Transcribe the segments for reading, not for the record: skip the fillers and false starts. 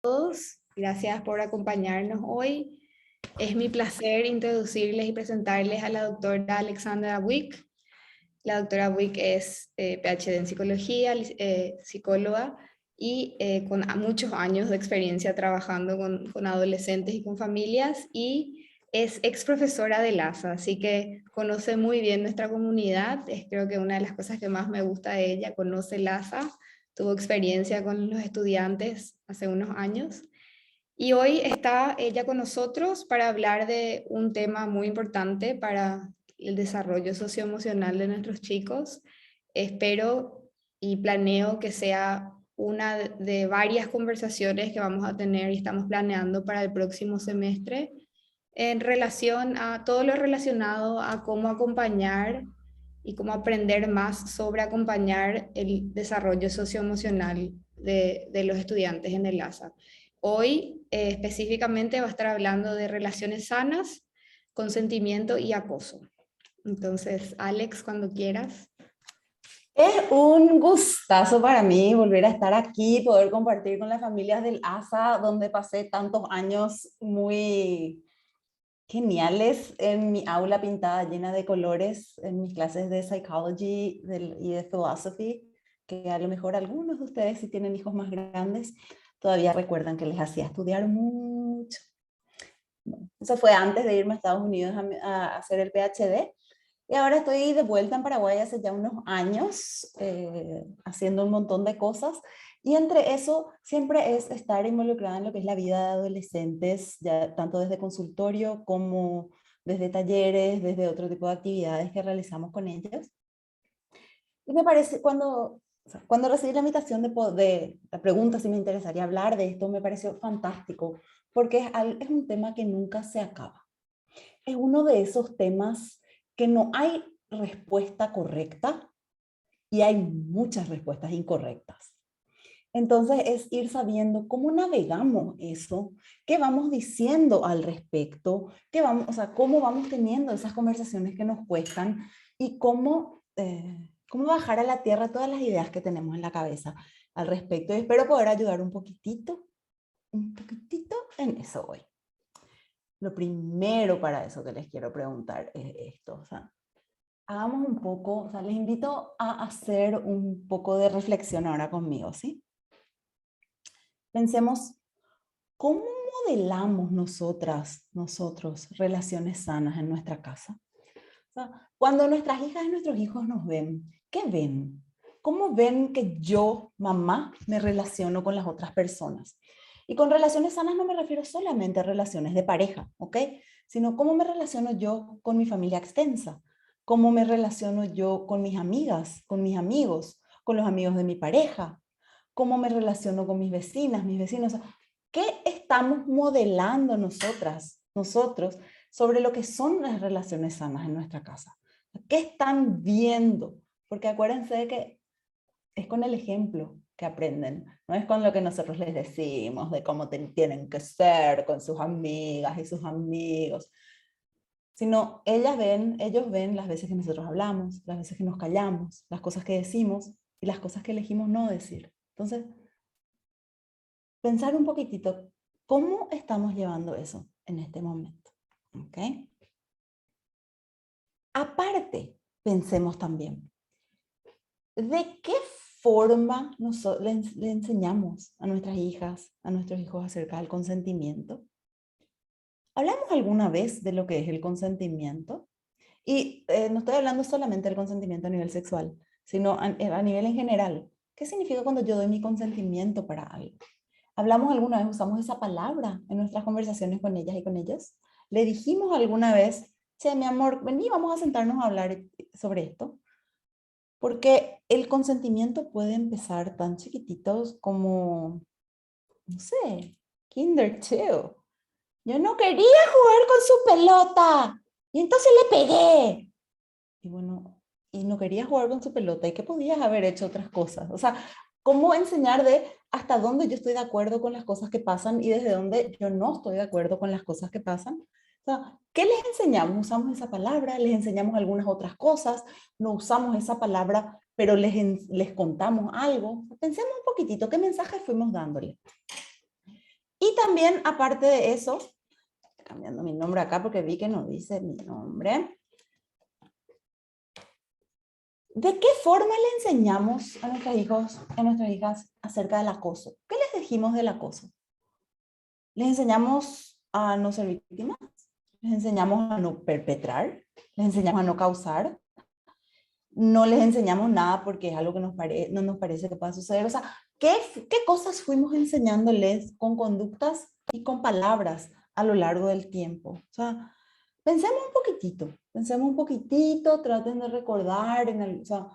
Todos, gracias por acompañarnos hoy. Es mi placer introducirles y presentarles a la doctora Alexandra Wick. La doctora Wick es PhD en psicología, psicóloga y con muchos años de experiencia trabajando con adolescentes y con familias y es ex profesora de LASA, así que conoce muy bien nuestra comunidad. Es creo que una de las cosas que más me gusta de ella, conoce LASA, tuvo experiencia con los estudiantes hace unos años. Y hoy está ella con nosotros para hablar de un tema muy importante para el desarrollo socioemocional de nuestros chicos. Espero y planeo que sea una de varias conversaciones que vamos a tener y estamos planeando para el próximo semestre en relación a todo lo relacionado a cómo acompañar y cómo aprender más sobre acompañar el desarrollo socioemocional de los estudiantes en el ASA. Hoy específicamente va a estar hablando de relaciones sanas, consentimiento y acoso. Entonces, Alex, cuando quieras. Es un gustazo para mí volver a estar aquí, poder compartir con las familias del ASA, donde pasé tantos años muy geniales en mi aula pintada llena de colores, en mis clases de psychology y de philosophy, que a lo mejor algunos de ustedes, si tienen hijos más grandes, todavía recuerdan que les hacía estudiar mucho. Bueno, eso fue antes de irme a Estados Unidos a hacer el PhD. Y ahora estoy de vuelta en Paraguay hace ya unos años, haciendo un montón de cosas. Y entre eso siempre es estar involucrada en lo que es la vida de adolescentes, ya tanto desde consultorio como desde talleres, desde otro tipo de actividades que realizamos con ellos. Y me parece, cuando recibí la invitación de la pregunta si me interesaría hablar de esto, me pareció fantástico, porque es un tema que nunca se acaba. Es uno de esos temas que no hay respuesta correcta y hay muchas respuestas incorrectas. Entonces es ir sabiendo cómo navegamos eso, qué vamos diciendo al respecto, cómo vamos teniendo esas conversaciones que nos cuestan y cómo bajar a la tierra todas las ideas que tenemos en la cabeza al respecto. Y espero poder ayudar un poquitito en eso hoy. Lo primero para eso que les quiero preguntar es esto, hagamos un poco, les invito a hacer un poco de reflexión ahora conmigo, ¿sí? Pensemos, ¿cómo modelamos nosotros relaciones sanas en nuestra casa? Cuando nuestras hijas y nuestros hijos nos ven, ¿qué ven? ¿Cómo ven que yo, mamá, me relaciono con las otras personas? Y con relaciones sanas no me refiero solamente a relaciones de pareja, ¿ok? Sino cómo me relaciono yo con mi familia extensa, cómo me relaciono yo con mis amigas, con mis amigos, con los amigos de mi pareja, cómo me relaciono con mis vecinas, mis vecinos. ¿Qué estamos modelando nosotros, sobre lo que son las relaciones sanas en nuestra casa? ¿Qué están viendo? Porque acuérdense de que es con el ejemplo que aprenden, no es con lo que nosotros les decimos de cómo tienen que ser con sus amigas y sus amigos, sino ellos ven las veces que nosotros hablamos, las veces que nos callamos, las cosas que decimos y las cosas que elegimos no decir. Entonces, pensar un poquitito, ¿cómo estamos llevando eso en este momento? ¿Ok? Aparte, pensemos también, ¿de qué forma le enseñamos a nuestras hijas, a nuestros hijos acerca del consentimiento? ¿Hablamos alguna vez de lo que es el consentimiento? Y no estoy hablando solamente del consentimiento a nivel sexual, sino a nivel en general. ¿Qué significa cuando yo doy mi consentimiento para algo? ¿Hablamos alguna vez, usamos esa palabra en nuestras conversaciones con ellas y con ellos? ¿Le dijimos alguna vez, che, mi amor, vení, vamos a sentarnos a hablar sobre esto? Porque el consentimiento puede empezar tan chiquititos como, no sé, Kinder 2. Yo no quería jugar con su pelota y entonces le pegué. Y bueno, y no querías jugar con su pelota y que podías haber hecho otras cosas. O sea, cómo enseñar de hasta dónde yo estoy de acuerdo con las cosas que pasan y desde dónde yo no estoy de acuerdo con las cosas que pasan. O sea, ¿qué les enseñamos? ¿Usamos esa palabra? ¿Les enseñamos algunas otras cosas? ¿No usamos esa palabra, pero les contamos algo? Pensemos un poquitito, ¿qué mensaje fuimos dándole? también, aparte de eso, cambiando mi nombre acá porque vi que no dice mi nombre. ¿De qué forma le enseñamos a nuestros hijos, a nuestras hijas acerca del acoso? ¿Qué les dijimos del acoso? ¿Les enseñamos a no ser víctimas? ¿Les enseñamos a no perpetrar? ¿Les enseñamos a no causar? No les enseñamos nada porque es algo que no nos parece que pueda suceder. O sea, ¿qué cosas fuimos enseñándoles con conductas y con palabras a lo largo del tiempo? O sea, pensemos un poquitito, traten de recordar, o sea,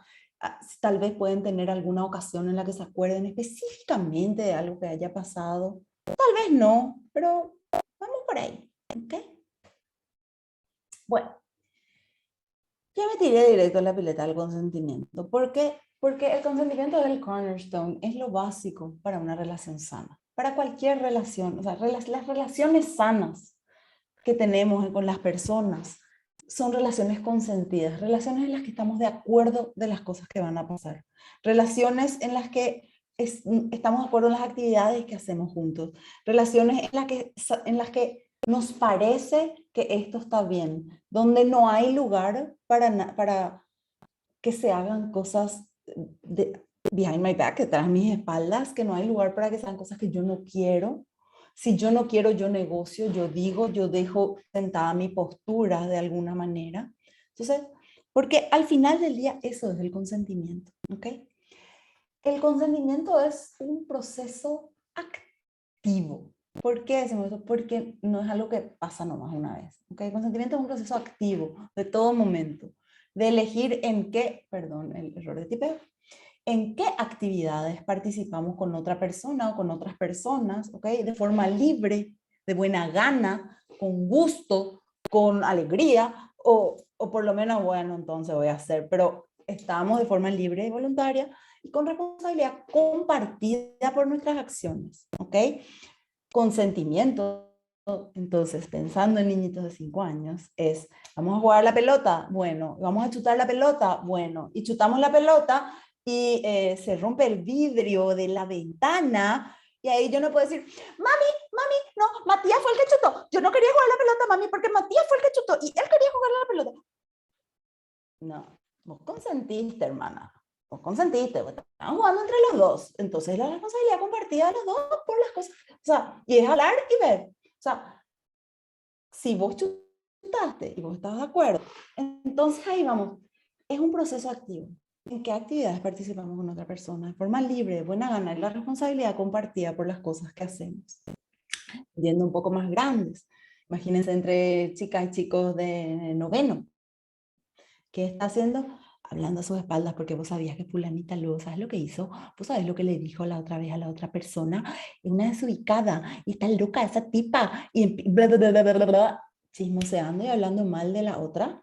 tal vez pueden tener alguna ocasión en la que se acuerden específicamente de algo que haya pasado. Tal vez no, pero vamos por ahí, ¿ok? Bueno, ya me tiré directo a la pileta del consentimiento. ¿Por qué? Porque el consentimiento es el cornerstone, es lo básico para una relación sana. Para cualquier relación, o sea, las relaciones sanas que tenemos con las personas son relaciones consentidas, relaciones en las que estamos de acuerdo de las cosas que van a pasar, relaciones en las que estamos de acuerdo en las actividades que hacemos juntos, relaciones en las que nos parece que esto está bien, donde no hay lugar para que se hagan cosas behind my back, detrás de mis espaldas, que no hay lugar para que sean cosas que yo no quiero. Si yo no quiero, yo negocio, yo digo, yo dejo sentada mi postura de alguna manera. Entonces, porque al final del día eso es el consentimiento, ¿ok? El consentimiento es un proceso activo. ¿Por qué decimos eso? Porque no es algo que pasa nomás una vez, ¿ok? El consentimiento es un proceso activo de todo momento, de elegir en qué, perdón, el error de tipeo, en qué actividades participamos con otra persona o con otras personas, ¿ok? De forma libre, de buena gana, con gusto, con alegría, o por lo menos, bueno, entonces voy a hacer, pero estamos de forma libre y voluntaria y con responsabilidad compartida por nuestras acciones, ¿ok? Consentimiento, entonces, pensando en niñitos de 5 años, es, vamos a jugar la pelota, bueno, vamos a chutar la pelota, bueno, y chutamos la pelota y se rompe el vidrio de la ventana y ahí yo no puedo decir, mami, no, Matías fue el que chutó, yo no quería jugar la pelota, mami, porque Matías fue el que chutó y él quería jugar la pelota. No, vos consentiste, hermana. Vos consentiste, vos estaban jugando entre los dos. Entonces la responsabilidad compartida de los dos por las cosas. O sea, y es hablar y ver. O sea, si vos chutaste y vos estás de acuerdo, entonces ahí vamos. Es un proceso activo. ¿En qué actividades participamos con otra persona? De forma libre, de buena gana, y la responsabilidad compartida por las cosas que hacemos. Yendo un poco más grandes. Imagínense entre chicas y chicos de noveno. ¿Qué está haciendo? Hablando a sus espaldas porque vos sabías que fulanita luego, ¿sabes lo que hizo? Vos sabés lo que le dijo la otra vez a la otra persona. Es una desubicada y está loca esa tipa y bla, bla, bla, bla, bla, bla, chismoseando y hablando mal de la otra.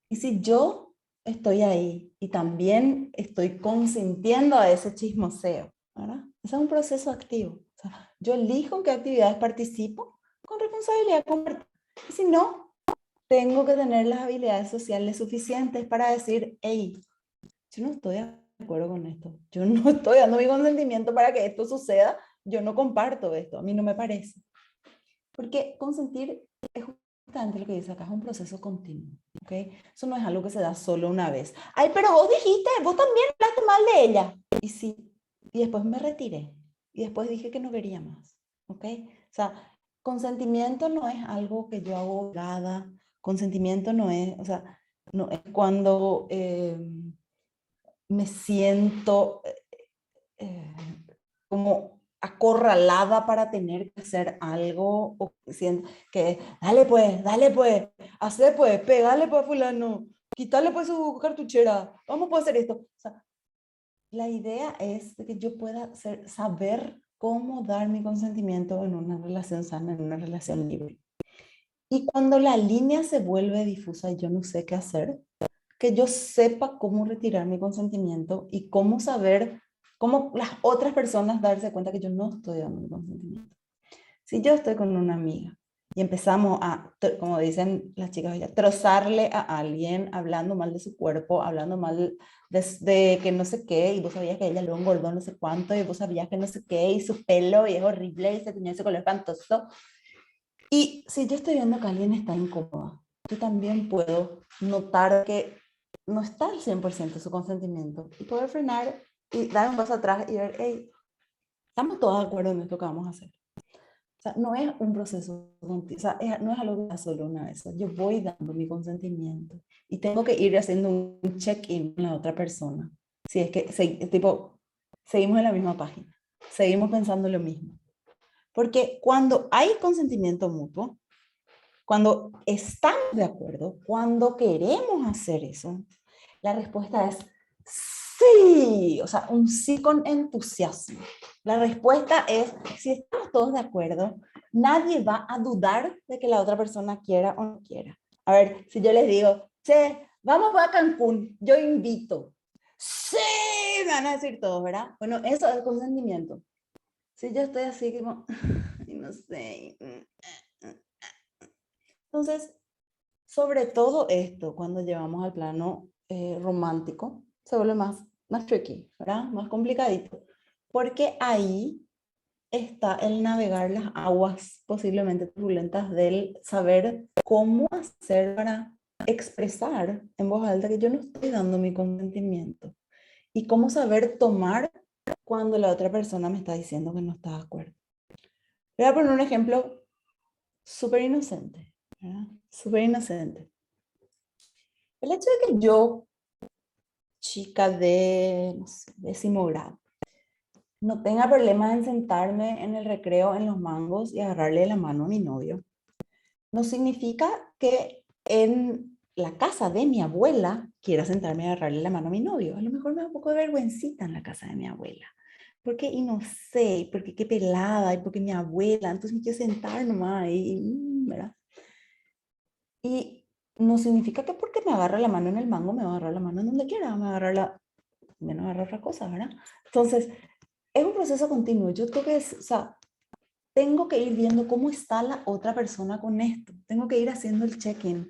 Y si yo estoy ahí y también estoy consintiendo a ese chismoseo, ¿verdad? Ese es un proceso activo. O sea, yo elijo en qué actividades participo con responsabilidad compartida. Y si no, tengo que tener las habilidades sociales suficientes para decir, hey, yo no estoy de acuerdo con esto, yo no estoy dando mi consentimiento para que esto suceda, yo no comparto esto, a mí no me parece. Porque consentir es justamente lo que dice acá, es un proceso continuo, ¿ok? Eso no es algo que se da solo una vez. Ay, pero vos dijiste, vos también hablaste mal de ella. Y sí, y después me retiré, y después dije que no quería más, ¿ok? O sea, consentimiento no es algo que yo hago obligada, consentimiento no es, o sea, no es cuando me siento eh, como acorralada para tener que hacer algo, o siento que, dale pues, hace pues, pegale pues fulano, quítale pues su cartuchera, vamos a hacer esto. O sea, la idea es de que yo pueda saber cómo dar mi consentimiento en una relación sana, en una relación libre. Y cuando la línea se vuelve difusa y yo no sé qué hacer, que yo sepa cómo retirar mi consentimiento y cómo saber, cómo las otras personas darse cuenta que yo no estoy dando mi consentimiento. Si yo estoy con una amiga y empezamos a, como dicen las chicas, trozarle a alguien, hablando mal de su cuerpo, hablando mal de que no sé qué, y vos sabías que ella lo engordó no sé cuánto, y vos sabías que no sé qué, y su pelo, y es horrible, y se tenía ese color espantoso. Y si yo estoy viendo que alguien está incómoda, yo también puedo notar que no está al 100% su consentimiento, y poder frenar y dar un paso atrás y ver, hey, estamos todos de acuerdo en esto que vamos a hacer. O sea, no es un proceso, o sea, no es algo que pasa solo una vez. Yo voy dando mi consentimiento y tengo que ir haciendo un check-in con la otra persona. Si es que, tipo, seguimos en la misma página, seguimos pensando lo mismo. Porque cuando hay consentimiento mutuo, cuando estamos de acuerdo, cuando queremos hacer eso, la respuesta es sí, o sea, un sí con entusiasmo. La respuesta es, si estamos todos de acuerdo, nadie va a dudar de que la otra persona quiera o no quiera. A ver, si yo les digo, che, vamos a Cancún, yo invito. Sí, me van a decir todos, ¿verdad? Bueno, eso es consentimiento. Si yo estoy así como, no sé. Entonces, sobre todo esto, cuando llevamos al plano romántico, se vuelve más tricky, ¿verdad? Más complicadito. Porque ahí está el navegar las aguas posiblemente turbulentas del saber cómo hacer para expresar en voz alta que yo no estoy dando mi consentimiento. Y cómo saber tomar cuando la otra persona me está diciendo que no está de acuerdo. Voy a poner un ejemplo súper inocente, ¿verdad? Súper inocente. El hecho de que yo, chica de, no sé, 10º grado, no tenga problema en sentarme en el recreo en los mangos y agarrarle la mano a mi novio, no significa que en la casa de mi abuela quiera sentarme y agarrarle la mano a mi novio. A lo mejor me da un poco de vergüencita en la casa de mi abuela. Porque, y no sé, porque qué pelada, y porque mi abuela, entonces me quiero sentar nomás, ¿verdad? Y no significa que porque me agarra la mano en el mango, me va a agarrar la mano en donde quiera, me va a agarrar menos agarrar otra cosa, ¿verdad? Entonces, es un proceso continuo. Yo creo que es, o sea, tengo que ir viendo cómo está la otra persona con esto. Tengo que ir haciendo el check-in.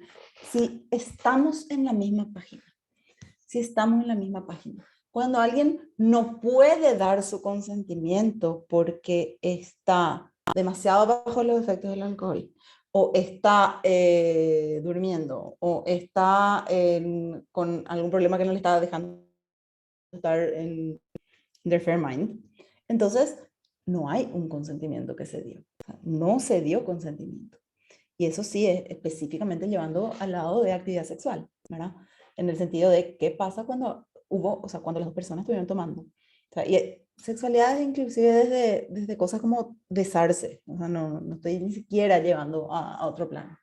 Si estamos en la misma página. Si estamos en la misma página. Cuando alguien no puede dar su consentimiento porque está demasiado bajo los efectos del alcohol, o está durmiendo, o está con algún problema que no le está dejando estar en their fair mind, entonces no hay un consentimiento que se dio. O sea, no se dio consentimiento. Y eso sí es específicamente llevando al lado de actividad sexual, ¿verdad? En el sentido de qué pasa cuando hubo, o sea, cuando las dos personas estuvieron tomando. O sea, y sexualidad es inclusive desde cosas como besarse. O sea, no estoy ni siquiera llevando a otro plano.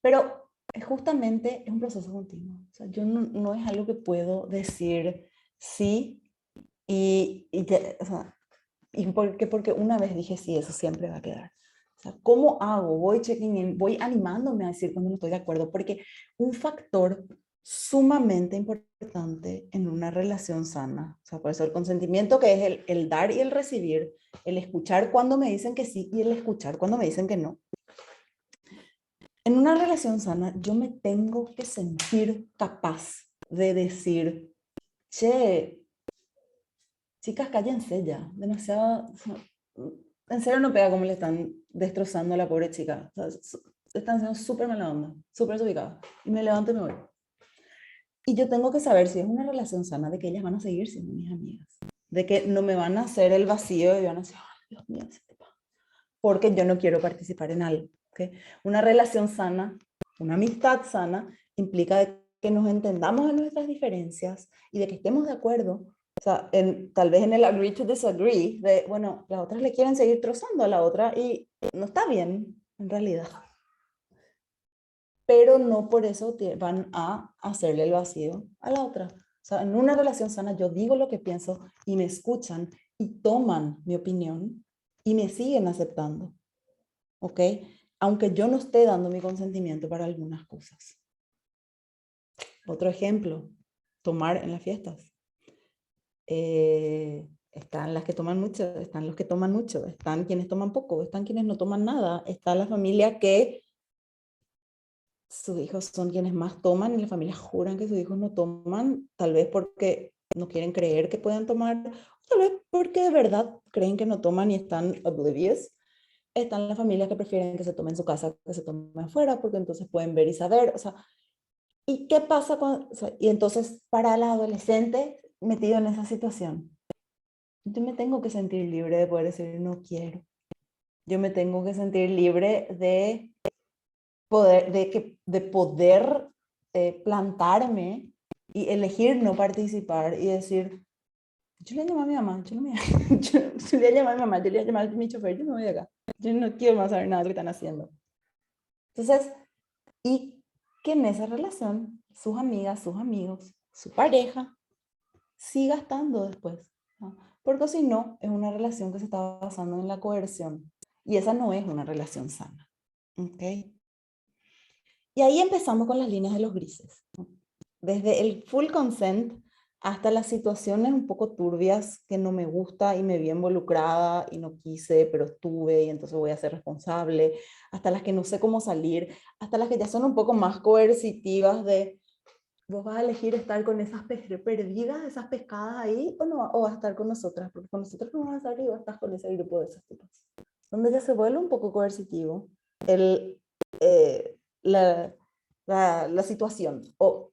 Pero justamente es un proceso continuo. O sea, yo no es algo que puedo decir sí o sea, porque una vez dije sí, eso siempre va a quedar. O sea, ¿cómo hago? Voy checking in, voy animándome a decir cuando no estoy de acuerdo, porque un factor sumamente importante en una relación sana, o sea, por eso el consentimiento, que es el dar y el recibir, el escuchar cuando me dicen que sí y el escuchar cuando me dicen que no. En una relación sana, yo me tengo que sentir capaz de decir, che, chicas, cállense ya, demasiado, en serio no pega como le están destrozando a la pobre chica, o sea, están siendo súper mala onda, súper desubicadas, y me levanto y me voy. Y yo tengo que saber si es una relación sana, de que ellas van a seguir siendo mis amigas, de que no me van a hacer el vacío y van a decir, ay, Dios mío, porque yo no quiero participar en algo. ¿Okay? Una relación sana, una amistad sana, implica de que nos entendamos en nuestras diferencias y de que estemos de acuerdo. O sea, tal vez en el agree to disagree, de, bueno, las otras le quieren seguir trozando a la otra y no está bien, en realidad. Pero no por eso van a hacerle el vacío a la otra. O sea, en una relación sana yo digo lo que pienso y me escuchan y toman mi opinión y me siguen aceptando. ¿Ok? Aunque yo no esté dando mi consentimiento para algunas cosas. Otro ejemplo, tomar en las fiestas. Están las que toman mucho, están los que toman mucho, están quienes toman poco, están quienes no toman nada, está la familia que sus hijos son quienes más toman y las familias juran que sus hijos no toman, tal vez porque no quieren creer que puedan tomar, o tal vez porque de verdad creen que no toman y están oblivious. Están las familias que prefieren que se tome en su casa que se tome afuera, porque entonces pueden ver y saber, o sea, ¿y qué pasa cuando, o sea, y entonces para el adolescente metido en esa situación? Yo me tengo que sentir libre de poder decir no quiero. Yo me tengo que sentir libre de poder, de poder plantarme y elegir no participar y decir, yo le llamo a mi mamá, yo no me yo le llamo a mi mamá, yo le voy a llamar a mi chofer, yo me voy de acá. Yo no quiero más saber nada de lo que están haciendo. Entonces, y que en esa relación, sus amigas, sus amigos, su pareja, siga estando después, ¿no? Porque si no, es una relación que se está basando en la coerción. Y esa no es una relación sana. ¿Ok? Y ahí empezamos con las líneas de los grises, ¿no? Desde el full consent hasta las situaciones un poco turbias que no me gusta y me vi involucrada y no quise, pero estuve y entonces voy a ser responsable, hasta las que no sé cómo salir, hasta las que ya son un poco más coercitivas de vos vas a elegir estar con esas perdidas, esas pescadas ahí o no, o vas a estar con nosotras, porque con nosotros no vas a estar y vos estás con ese grupo de esos tipos. Donde ya se vuelve un poco coercitivo el, eh, la, la situación. O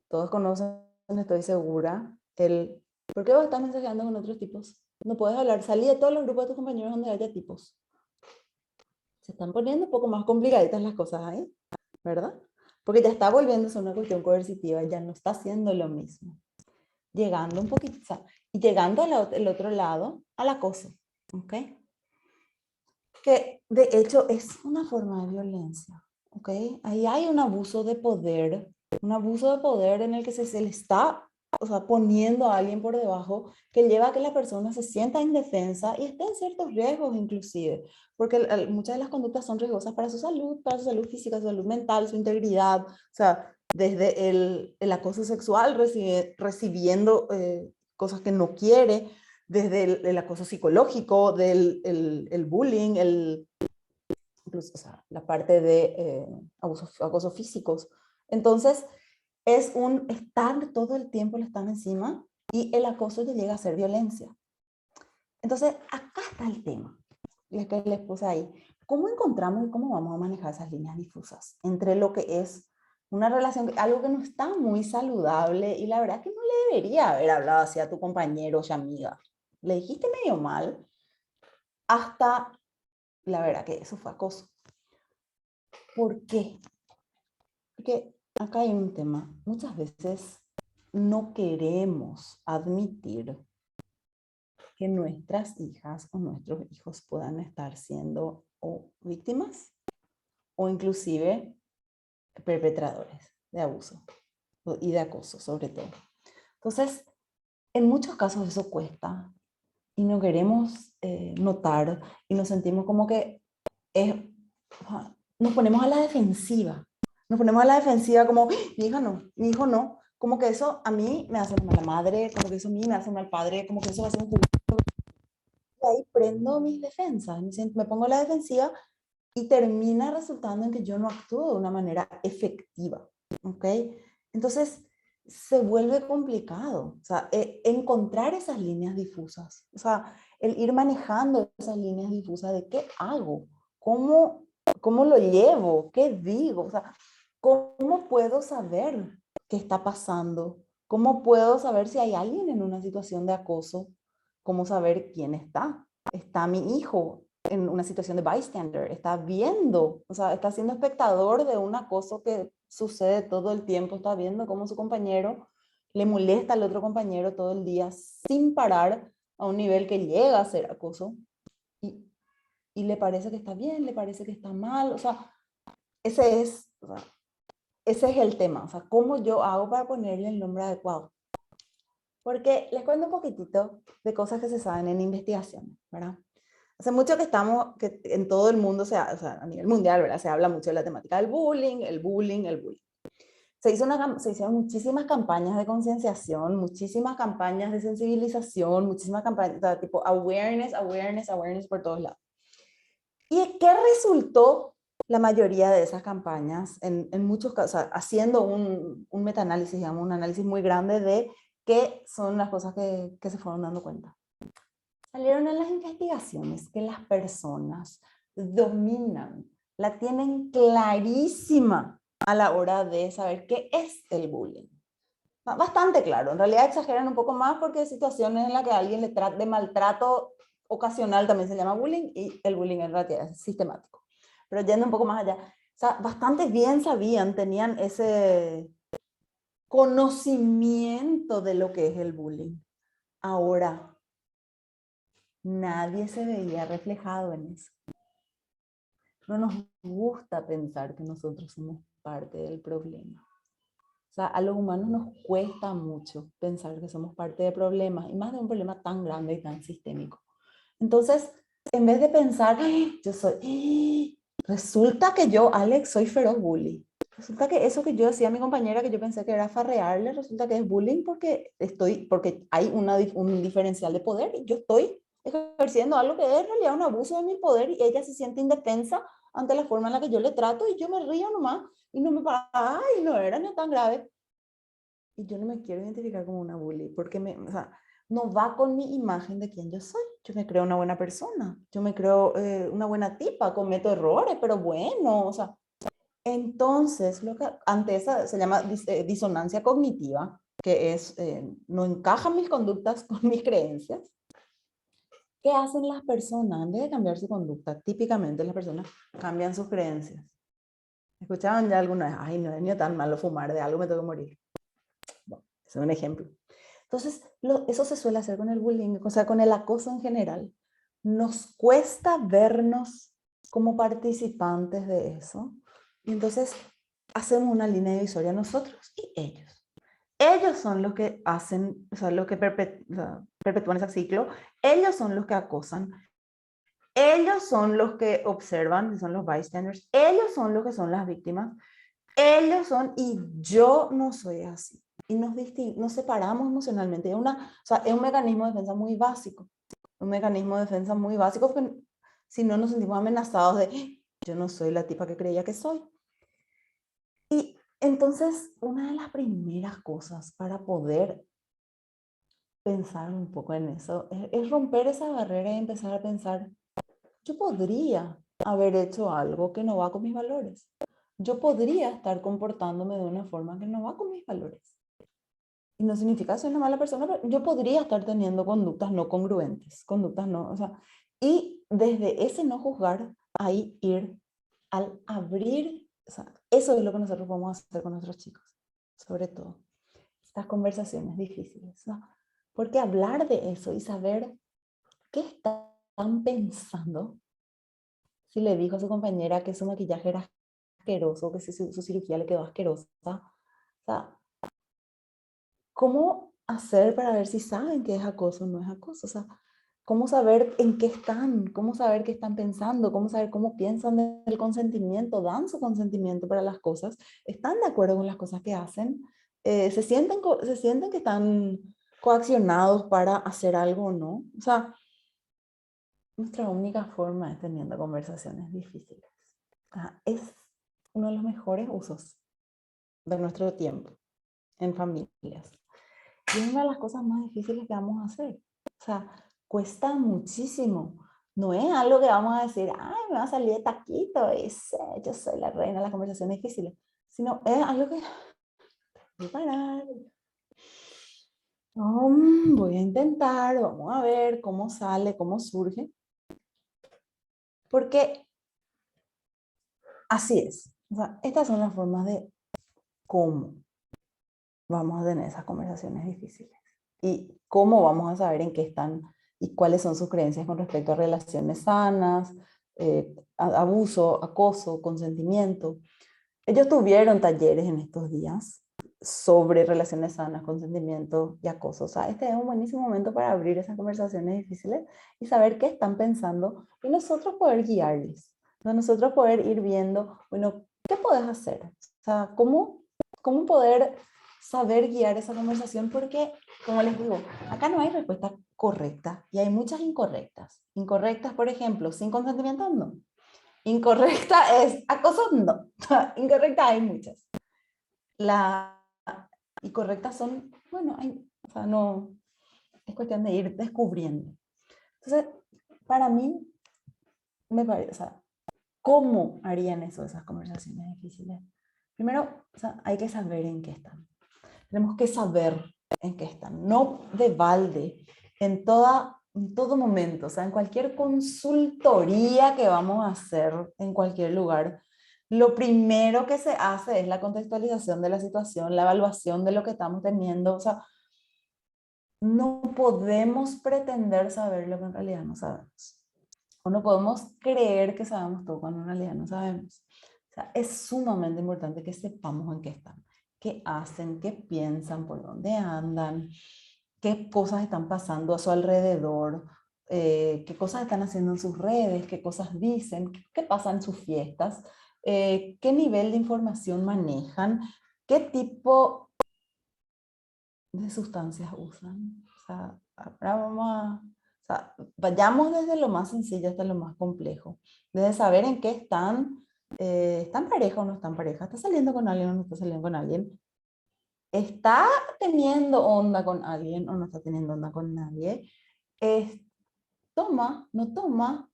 todos conocen, estoy segura, el ¿por qué vos estás mensajeando con otros tipos? No puedes hablar, salí de todos los grupos de tus compañeros donde haya tipos. Se están poniendo un poco más complicaditas las cosas ahí, ¿verdad? Porque ya está volviéndose una cuestión coercitiva, ya no está haciendo lo mismo. Llegando un poquito, o sea, y llegando al otro lado, al acoso, ¿ok? Que de hecho es una forma de violencia, ¿ok? Ahí hay un abuso de poder en el que se le está, o sea, poniendo a alguien por debajo que lleva a que la persona se sienta indefensa y esté en ciertos riesgos inclusive, porque muchas de las conductas son riesgosas para su salud física, su salud mental, su integridad, o sea, desde el acoso sexual, recibiendo cosas que no quiere, desde el acoso psicológico, del el bullying, incluso, o sea, la parte de acosos físicos. Entonces, es un estar todo el tiempo, le están encima y el acoso ya llega a ser violencia. Entonces, acá está el tema, que les puse ahí. ¿Cómo encontramos y cómo vamos a manejar esas líneas difusas entre lo que es una relación, algo que no está muy saludable y la verdad que no le debería haber hablado así a tu compañero o amiga? Le dijiste medio mal, hasta la verdad que eso fue acoso. ¿Por qué? Porque acá hay un tema. Muchas veces no queremos admitir que nuestras hijas o nuestros hijos puedan estar siendo o víctimas o inclusive perpetradores de abuso y de acoso sobre todo. Entonces, en muchos casos eso cuesta y no queremos notar y nos sentimos como que es, nos ponemos a la defensiva. Nos ponemos a la defensiva como, mi hija no, mi hijo no. Como que eso a mí me hace mal la madre, como que eso a mí me hace mal padre, como que eso va a ser un juguete. Y ahí prendo mis defensas, me pongo a la defensiva y termina resultando en que yo no actúo de una manera efectiva. ¿Ok? Entonces se vuelve complicado, o sea, encontrar esas líneas difusas, o sea, el ir manejando esas líneas difusas de qué hago, cómo, cómo lo llevo, qué digo, o sea, cómo puedo saber qué está pasando, cómo puedo saber si hay alguien en una situación de acoso, cómo saber quién está. Está mi hijo en una situación de bystander, está viendo, o sea, está siendo espectador de un acoso que sucede todo el tiempo, está viendo cómo su compañero le molesta al otro compañero todo el día sin parar a un nivel que llega a ser acoso y, y le parece que está bien, le parece que está mal, o sea, ese es, o sea, ese es el tema, o sea, cómo yo hago para ponerle el nombre adecuado. Porque les cuento un poquitito de cosas que se saben en investigación, ¿verdad? Hace mucho que estamos, que en todo el mundo, o sea, a nivel mundial, ¿verdad? Se habla mucho de la temática del bullying, el bullying, el bullying. se hicieron muchísimas campañas de concienciación, muchísimas campañas de sensibilización, muchísimas campañas, o sea, tipo awareness, awareness, awareness por todos lados. ¿Y qué resultó la mayoría de esas campañas? En muchos casos, o sea, haciendo un metaanálisis, digamos, un análisis muy grande de qué son las cosas que se fueron dando cuenta. Salieron en las investigaciones que las personas dominan, la tienen clarísima a la hora de saber qué es el bullying. Bastante claro, en realidad exageran un poco más porque hay situaciones en las que a alguien le trata de maltrato ocasional, también se llama bullying, y el bullying en realidad es sistemático. Pero yendo un poco más allá, o sea, bastante bien sabían, tenían ese conocimiento de lo que es el bullying. Ahora, nadie se veía reflejado en eso. No nos gusta pensar que nosotros somos parte del problema. O sea, a los humanos nos cuesta mucho pensar que somos parte del problema, y más de un problema tan grande y tan sistémico. Entonces, en vez de pensar, yo soy, resulta que yo, Alex, soy feroz bully. Resulta que eso que yo decía a mi compañera, que yo pensé que era farrearle, resulta que es bullying porque hay un diferencial de poder y yo estoy ejerciendo algo que es en realidad un abuso de mi poder, y ella se siente indefensa ante la forma en la que yo le trato y yo me río nomás y no me pasa, ay, no era ni tan grave. Y yo no me quiero identificar como una bully porque o sea, no va con mi imagen de quién yo soy. Yo me creo una buena persona, yo me creo una buena tipa, cometo errores, pero bueno, o sea, entonces, lo que ante esa se llama disonancia cognitiva, que es, no encajan mis conductas con mis creencias. ¿Qué hacen las personas? En vez de cambiar su conducta, típicamente las personas cambian sus creencias. ¿Escuchaban ya alguna vez? Ay, no es ni tan malo fumar, de algo me tengo que morir. Bueno, ese es un ejemplo. Entonces, eso se suele hacer con el bullying, o sea, con el acoso en general. Nos cuesta vernos como participantes de eso. Y entonces hacemos una línea divisoria nosotros y ellos. Ellos son los que hacen, o sea, los que perpetúan ese ciclo. Ellos son los que acosan. Ellos son los que observan, son los bystanders. Ellos son los que son las víctimas. Ellos son, y yo no soy así. Y nos separamos emocionalmente. O sea, es un mecanismo de defensa muy básico. Un mecanismo de defensa muy básico porque si no nos sentimos amenazados de, yo no soy la tipa que creía que soy. Y entonces, una de las primeras cosas para poder pensar un poco en eso es romper esa barrera y empezar a pensar, yo podría haber hecho algo que no va con mis valores. Yo podría estar comportándome de una forma que no va con mis valores. Y no significa ser una mala persona, pero yo podría estar teniendo conductas no congruentes, conductas no, o sea, y desde ese no juzgar, ahí ir al abrir, o sea, eso es lo que nosotros podemos hacer con nuestros chicos, sobre todo, estas conversaciones difíciles, ¿no? Porque hablar de eso y saber qué están pensando, si le dijo a su compañera que su maquillaje era asqueroso, que su cirugía le quedó asquerosa, o sea, ¿cómo hacer para ver si saben que es acoso o no es acoso? O sea, ¿cómo saber en qué están? ¿Cómo saber qué están pensando? ¿Cómo saber cómo piensan del consentimiento? ¿Dan su consentimiento para las cosas? ¿Están de acuerdo con las cosas que hacen? Se sienten que están coaccionados para hacer algo o no? O sea, nuestra única forma es teniendo conversaciones difíciles. Es uno de los mejores usos de nuestro tiempo en familias. Y es una de las cosas más difíciles que vamos a hacer. O sea, cuesta muchísimo. No es algo que vamos a decir, ay, me va a salir de taquito y yo soy la reina de las conversaciones difíciles. Sino es algo que voy a parar. Voy a intentar, vamos a ver cómo sale, cómo surge. Porque así es. O sea, estas son las formas de cómo vamos a tener esas conversaciones difíciles. Y cómo vamos a saber en qué están y cuáles son sus creencias con respecto a relaciones sanas, abuso, acoso, consentimiento. Ellos tuvieron talleres en estos días sobre relaciones sanas, consentimiento y acoso. O sea, este es un buenísimo momento para abrir esas conversaciones difíciles y saber qué están pensando y nosotros poder guiarles. Nosotros poder ir viendo, bueno, ¿qué puedes hacer? O sea, ¿cómo cómo poder saber guiar esa conversación, porque, como les digo, acá no hay respuesta correcta y hay muchas incorrectas. Incorrectas, por ejemplo, sin consentimiento, no. Incorrecta es acoso, no. Incorrecta hay muchas. La incorrectas son, bueno, o sea, no, es cuestión de ir descubriendo. Entonces, para mí, me parece, o sea, ¿cómo harían eso esas conversaciones difíciles? Primero, o sea, hay que saber en qué están. Tenemos que saber en qué están, no de balde, en todo momento, o sea, en cualquier consultoría que vamos a hacer, en cualquier lugar, lo primero que se hace es la contextualización de la situación, la evaluación de lo que estamos teniendo, o sea, no podemos pretender saber lo que en realidad no sabemos. O no podemos creer que sabemos todo cuando en realidad no sabemos. O sea, es sumamente importante que sepamos en qué están, qué hacen, qué piensan, por dónde andan, qué cosas están pasando a su alrededor, qué cosas están haciendo en sus redes, qué cosas dicen, qué pasa en sus fiestas, qué nivel de información manejan, qué tipo de sustancias usan. O sea, ahora vamos a... O sea, vayamos desde lo más sencillo hasta lo más complejo. Desde saber en qué están pareja o no están pareja, está saliendo con alguien o no está saliendo con alguien, está teniendo onda con alguien o no está teniendo onda con nadie, es, toma, no toma,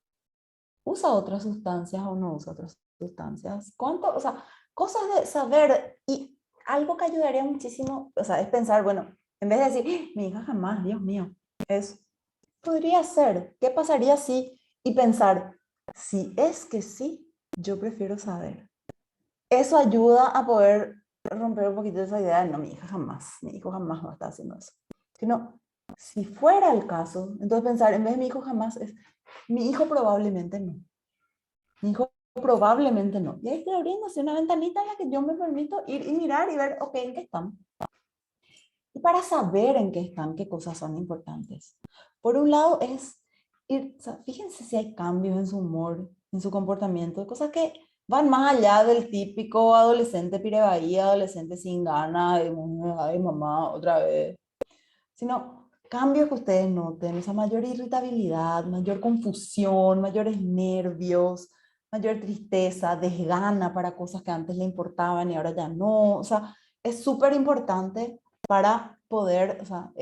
usa otras sustancias o no usa otras sustancias. ¿Cuánto? O sea, cosas de saber, y algo que ayudaría muchísimo, o sea, es pensar, bueno, en vez de decir, "Ah, mi hija jamás, Dios mío", es, podría ser, ¿qué pasaría si? Y pensar, si es que sí, yo prefiero saber. Eso ayuda a poder romper un poquito esa idea de, no, mi hija jamás, mi hijo jamás va a estar haciendo eso. Sino, si fuera el caso, entonces pensar, en vez de mi hijo jamás, es, mi hijo probablemente no. Mi hijo probablemente no. Y ahí estoy abriendo así una ventanita en la que yo me permito ir y mirar y ver, ok, ¿en qué están? Y para saber en qué están, qué cosas son importantes. Por un lado es ir, o sea, fíjense si hay cambios en su humor, en su comportamiento, cosas que van más allá del típico adolescente pirebaía, adolescente sin ganas, de, ay mamá, otra vez. Sino cambios que ustedes noten, esa mayor irritabilidad, mayor confusión, mayores nervios, mayor tristeza, desgana para cosas que antes le importaban y ahora ya no. O sea, es súper importante para poder, o sea,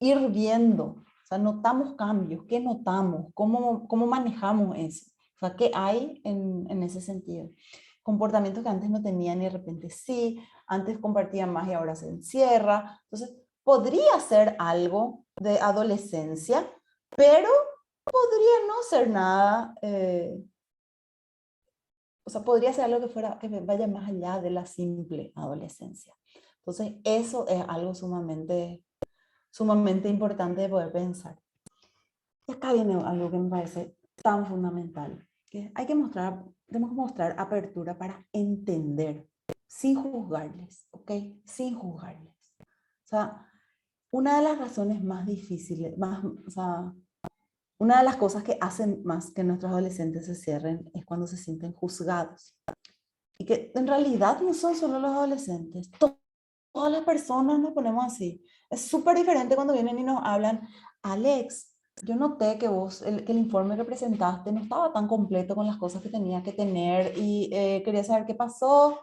ir viendo. O sea, notamos cambios, ¿qué notamos? ¿Cómo manejamos eso? O sea, ¿qué hay en ese sentido? Comportamientos que antes no tenían y de repente sí, antes compartían más y ahora se encierra. Entonces, podría ser algo de adolescencia, pero podría no ser nada, o sea, podría ser algo que fuera, que vaya más allá de la simple adolescencia. Entonces, eso es algo sumamente importante de poder pensar. Y acá viene algo que me parece tan fundamental, que tenemos que mostrar apertura para entender, sin juzgarles, ¿ok? Sin juzgarles. O sea, una de las razones más difíciles, o sea, una de las cosas que hacen más que nuestros adolescentes se cierren es cuando se sienten juzgados. Y que en realidad no son solo los adolescentes, todas las personas nos ponemos así. Es súper diferente cuando vienen y nos hablan, Alex, yo noté que que el informe que presentaste no estaba tan completo con las cosas que tenía que tener y quería saber qué pasó.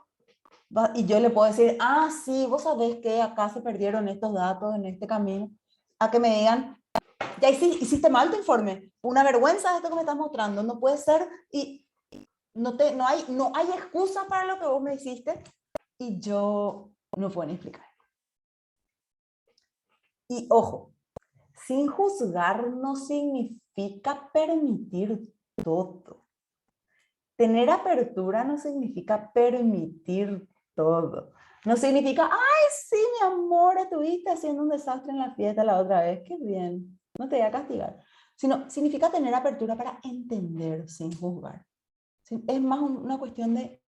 Y yo le puedo decir, ah, sí, vos sabés que acá se perdieron estos datos en este camino. A que me digan, ya hiciste mal tu informe, una vergüenza esto que me estás mostrando, no puede ser, y no hay excusa para lo que vos me hiciste, y yo no puedo ni explicar. Y ojo, sin juzgar no significa permitir todo. Tener apertura no significa permitir todo. No significa, ay, sí, mi amor, estuviste haciendo un desastre en la fiesta la otra vez, qué bien, no te voy a castigar. Sino significa tener apertura para entender sin juzgar. Es más una cuestión de,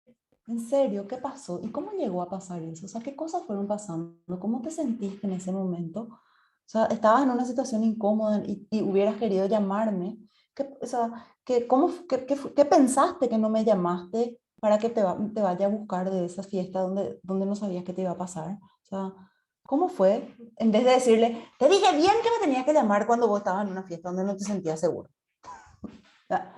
en serio, ¿qué pasó? ¿Y cómo llegó a pasar eso? O sea, ¿qué cosas fueron pasando? ¿Cómo te sentiste en ese momento? O sea, estabas en una situación incómoda y hubieras querido llamarme. O sea, ¿qué pensaste que no me llamaste? para que te vaya a buscar de esa fiesta donde no sabías que te iba a pasar? O sea, ¿cómo fue? En vez de decirle, te dije bien que me tenías que llamar cuando vos estabas en una fiesta donde no te sentías seguro. O sea,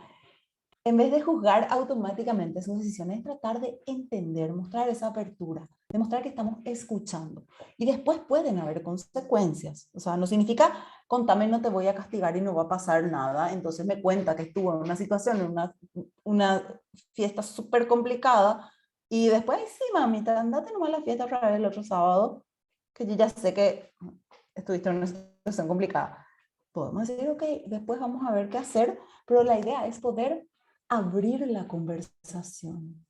en vez de juzgar automáticamente sus decisiones, tratar de entender, mostrar esa apertura, demostrar que estamos escuchando. Y después pueden haber consecuencias. O sea, no significa, contame, no te voy a castigar y no va a pasar nada. Entonces me cuenta que estuvo en una situación, en una fiesta súper complicada. Y después, sí, mamita, andate nomás a la fiesta otra vez el otro sábado, que yo ya sé que estuviste en una situación complicada. Podemos decir, ok, después vamos a ver qué hacer, pero la idea es poder abrir la conversación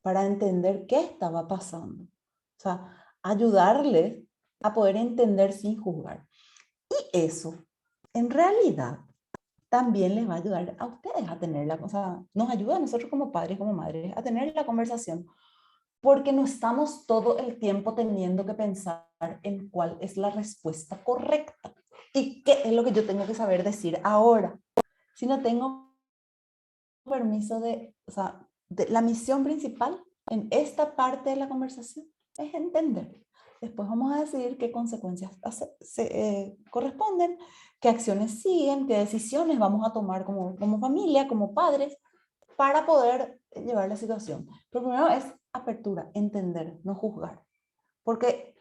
para entender qué estaba pasando. O sea, ayudarle a poder entender sin juzgar. Y eso, en realidad, también les va a ayudar a ustedes a tener la cosa, nos ayuda a nosotros como padres, como madres, a tener la conversación, porque no estamos todo el tiempo teniendo que pensar en cuál es la respuesta correcta y qué es lo que yo tengo que saber decir ahora, sino tengo permiso de, o sea, la misión principal en esta parte de la conversación es entender. Después vamos a decidir qué consecuencias corresponden, qué acciones siguen, qué decisiones vamos a tomar como familia, como padres, para poder llevar la situación. Pero primero es apertura, entender, no juzgar. Porque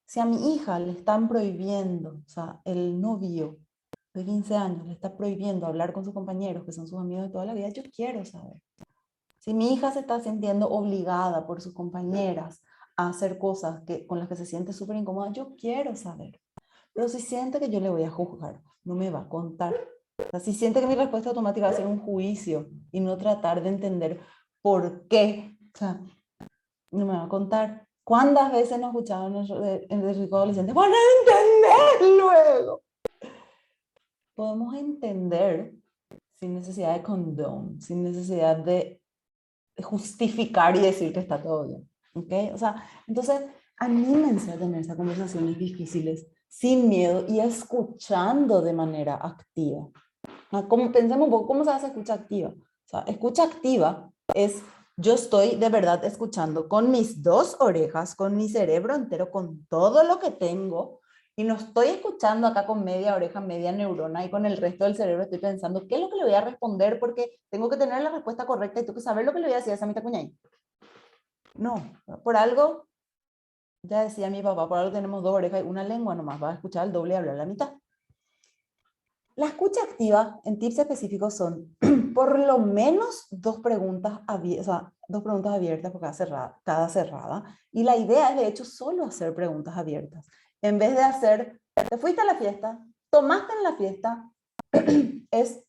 si a mi hija le están prohibiendo, o sea, el novio de 15 años le está prohibiendo hablar con sus compañeros, que son sus amigos de toda la vida, yo quiero saber. Si mi hija se está sintiendo obligada por sus compañeras a hacer cosas con las que se siente súper incómoda, yo quiero saber. Pero si siente que yo le voy a juzgar, no me va a contar. O sea, si siente que mi respuesta automática va a ser un juicio y no tratar de entender por qué, o sea, no me va a contar. ¿Cuántas veces nos escuchaban en Rico Adolescente? ¡Van a entender luego! Podemos entender sin necesidad de condón, sin necesidad de justificar y decir que está todo bien. ¿Ok? O sea, entonces, anímense a tener esas conversaciones difíciles sin miedo y escuchando de manera activa. Como, pensemos un poco, ¿cómo se hace escucha activa? O sea, escucha activa es, yo estoy de verdad escuchando con mis dos orejas, con mi cerebro entero, con todo lo que tengo, y no estoy escuchando acá con media oreja, media neurona, y con el resto del cerebro estoy pensando, ¿qué es lo que le voy a responder? Porque tengo que tener la respuesta correcta y tengo que saber lo que le voy a decir a esa mitad cuñay. No, por algo, ya decía mi papá, por algo tenemos dos orejas y una lengua nomás, va a escuchar el doble y hablar la mitad. La escucha activa en tips específicos son por lo menos dos preguntas, o sea, dos preguntas abiertas por cada cerrada. Y la idea es, de hecho, solo hacer preguntas abiertas. En vez de hacer, ¿te fuiste a la fiesta? ¿Tomaste en la fiesta? es,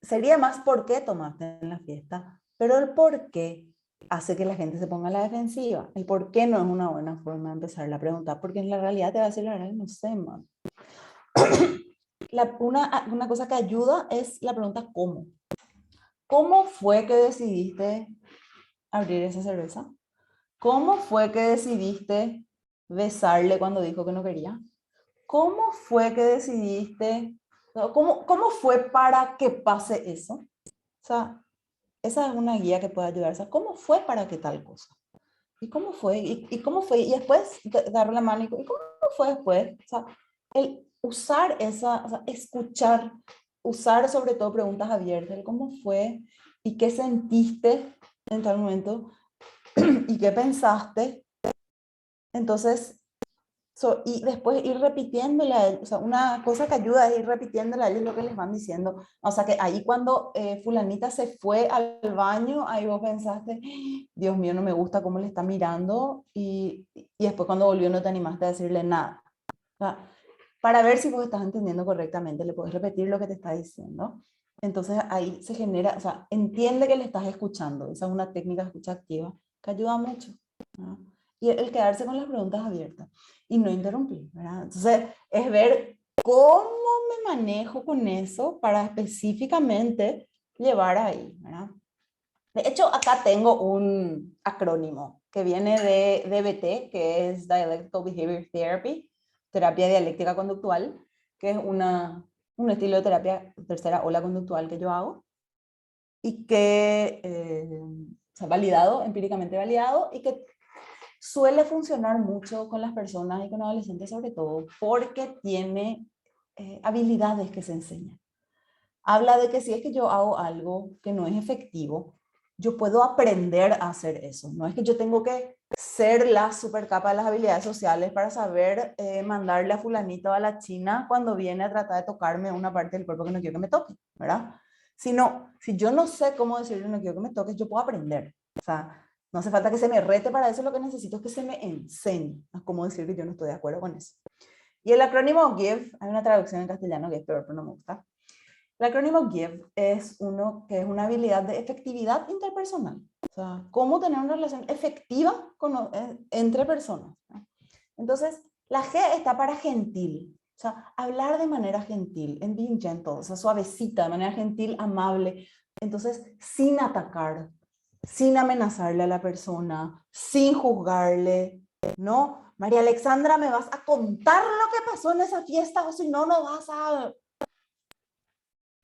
sería más por qué tomaste en la fiesta, pero el por qué hace que la gente se ponga a la defensiva. El por qué no es una buena forma de empezar la pregunta, porque en la realidad te va a decir la verdad, no sé, man. Una cosa que ayuda es la pregunta ¿cómo? ¿Cómo fue que decidiste abrir esa cerveza? ¿Cómo fue que decidiste besarle cuando dijo que no quería? ¿Cómo fue que decidiste? ¿Cómo fue para que pase eso? O sea, esa es una guía que puede ayudar. O sea, ¿cómo fue para que tal cosa? ¿Y cómo fue? ¿Y cómo fue? Y después darle la mano ¿y cómo fue después? O sea, el usar esa, o sea, escuchar, usar sobre todo preguntas abiertas, el cómo fue y qué sentiste en tal momento y qué pensaste. Entonces, y después ir repitiéndole a ellos, o sea, una cosa que ayuda es ir repitiéndole a ellos lo que les van diciendo. O sea, que ahí cuando fulanita se fue al baño, ahí vos pensaste, Dios mío, no me gusta cómo le está mirando, y después cuando volvió no te animaste a decirle nada. O sea, para ver si vos estás entendiendo correctamente, le puedes repetir lo que te está diciendo. Entonces ahí se genera, o sea, entiende que le estás escuchando. Esa es una técnica de escucha activa que ayuda mucho, ¿no? Y el quedarse con las preguntas abiertas y no interrumpir, ¿verdad? Entonces, es ver cómo me manejo con eso para específicamente llevar ahí, ¿verdad? De hecho, acá tengo un acrónimo que viene de DBT, que es Dialectical Behavior Therapy, terapia dialéctica conductual, que es un estilo de terapia tercera ola conductual que yo hago. y que, o sea, validado, empíricamente validado, y que suele funcionar mucho con las personas y con adolescentes sobre todo, porque tiene habilidades que se enseñan. Habla de que si es que yo hago algo que no es efectivo, yo puedo aprender a hacer eso. No es que yo tengo que ser la super capa de las habilidades sociales para saber mandarle a fulanito a la China cuando viene a tratar de tocarme una parte del cuerpo que no quiero que me toque, ¿verdad? Sino, si yo no sé cómo decirle no quiero que me toques, yo puedo aprender. O sea, no hace falta que se me rete para eso, lo que necesito es que se me enseñe a cómo decir que yo no estoy de acuerdo con eso. Y el acrónimo GIVE, hay una traducción en castellano que es peor, pero no me gusta. El acrónimo GIVE es uno que es una habilidad de efectividad interpersonal. O sea, cómo tener una relación efectiva entre personas. Entonces, la G está para gentil. O sea, hablar de manera gentil, en being gentle, o sea, suavecita, de manera gentil, amable. Entonces, sin atacar, sin amenazarle a la persona, sin juzgarle, ¿no? María Alexandra, ¿me vas a contar lo que pasó en esa fiesta o si no, no vas a...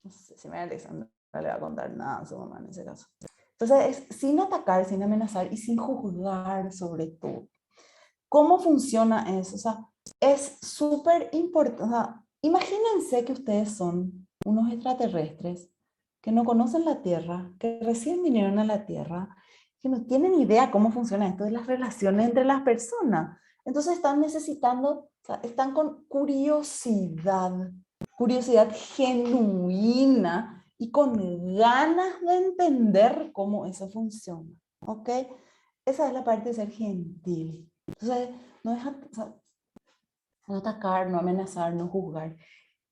No sé si María Alexandra no le va a contar nada a su mamá en ese caso. Entonces, es sin atacar, sin amenazar y sin juzgar sobre todo. ¿Cómo funciona eso? O sea, es súper importante. O sea, imagínense que ustedes son unos extraterrestres que no conocen la Tierra, que recién vinieron a la Tierra, que no tienen idea cómo funciona esto de las relaciones entre las personas. Entonces están necesitando, o sea, están con curiosidad, curiosidad genuina y con ganas de entender cómo eso funciona. ¿Ok? Esa es la parte de ser gentil. Entonces, no es o sea, no atacar, no amenazar, no juzgar,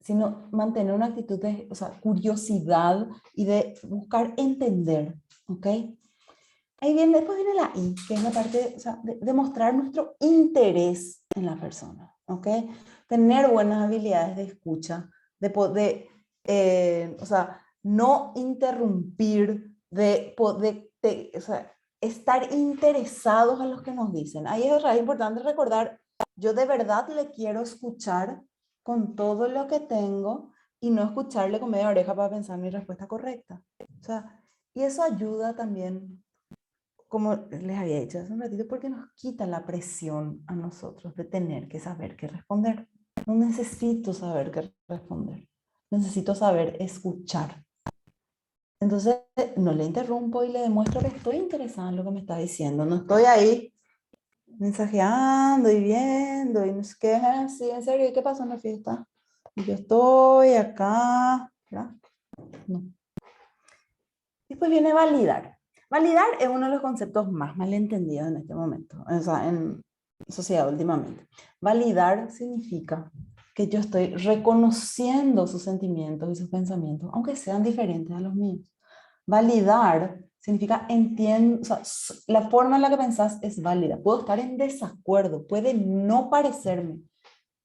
sino mantener una actitud de, o sea, curiosidad y de buscar entender, ¿ok? Ahí viene, después viene la I, que es la parte, o sea, de mostrar nuestro interés en la persona, ¿ok? Tener buenas habilidades de escucha, de poder, o sea, no interrumpir, o sea, estar interesados en los que nos dicen. Ahí es importante recordar, yo de verdad le quiero escuchar con todo lo que tengo y no escucharle con media oreja para pensar mi respuesta correcta. O sea, y eso ayuda también, como les había dicho hace un ratito, porque nos quita la presión a nosotros de tener que saber qué responder. No necesito saber qué responder. Necesito saber escuchar. Entonces, no le interrumpo y le demuestro que estoy interesada en lo que me está diciendo. No estoy ahí mensajeando y viendo y no sé qué. Sí, en serio, ¿y qué pasó en la fiesta? Y yo estoy acá, ¿verdad? No. Después viene validar. Validar es uno de los conceptos más malentendidos en este momento, o sea, en sociedad últimamente. Validar significa que yo estoy reconociendo sus sentimientos y sus pensamientos, aunque sean diferentes a los míos. Validar significa entiendo, o sea, la forma en la que pensás es válida. Puedo estar en desacuerdo, puede no parecerme,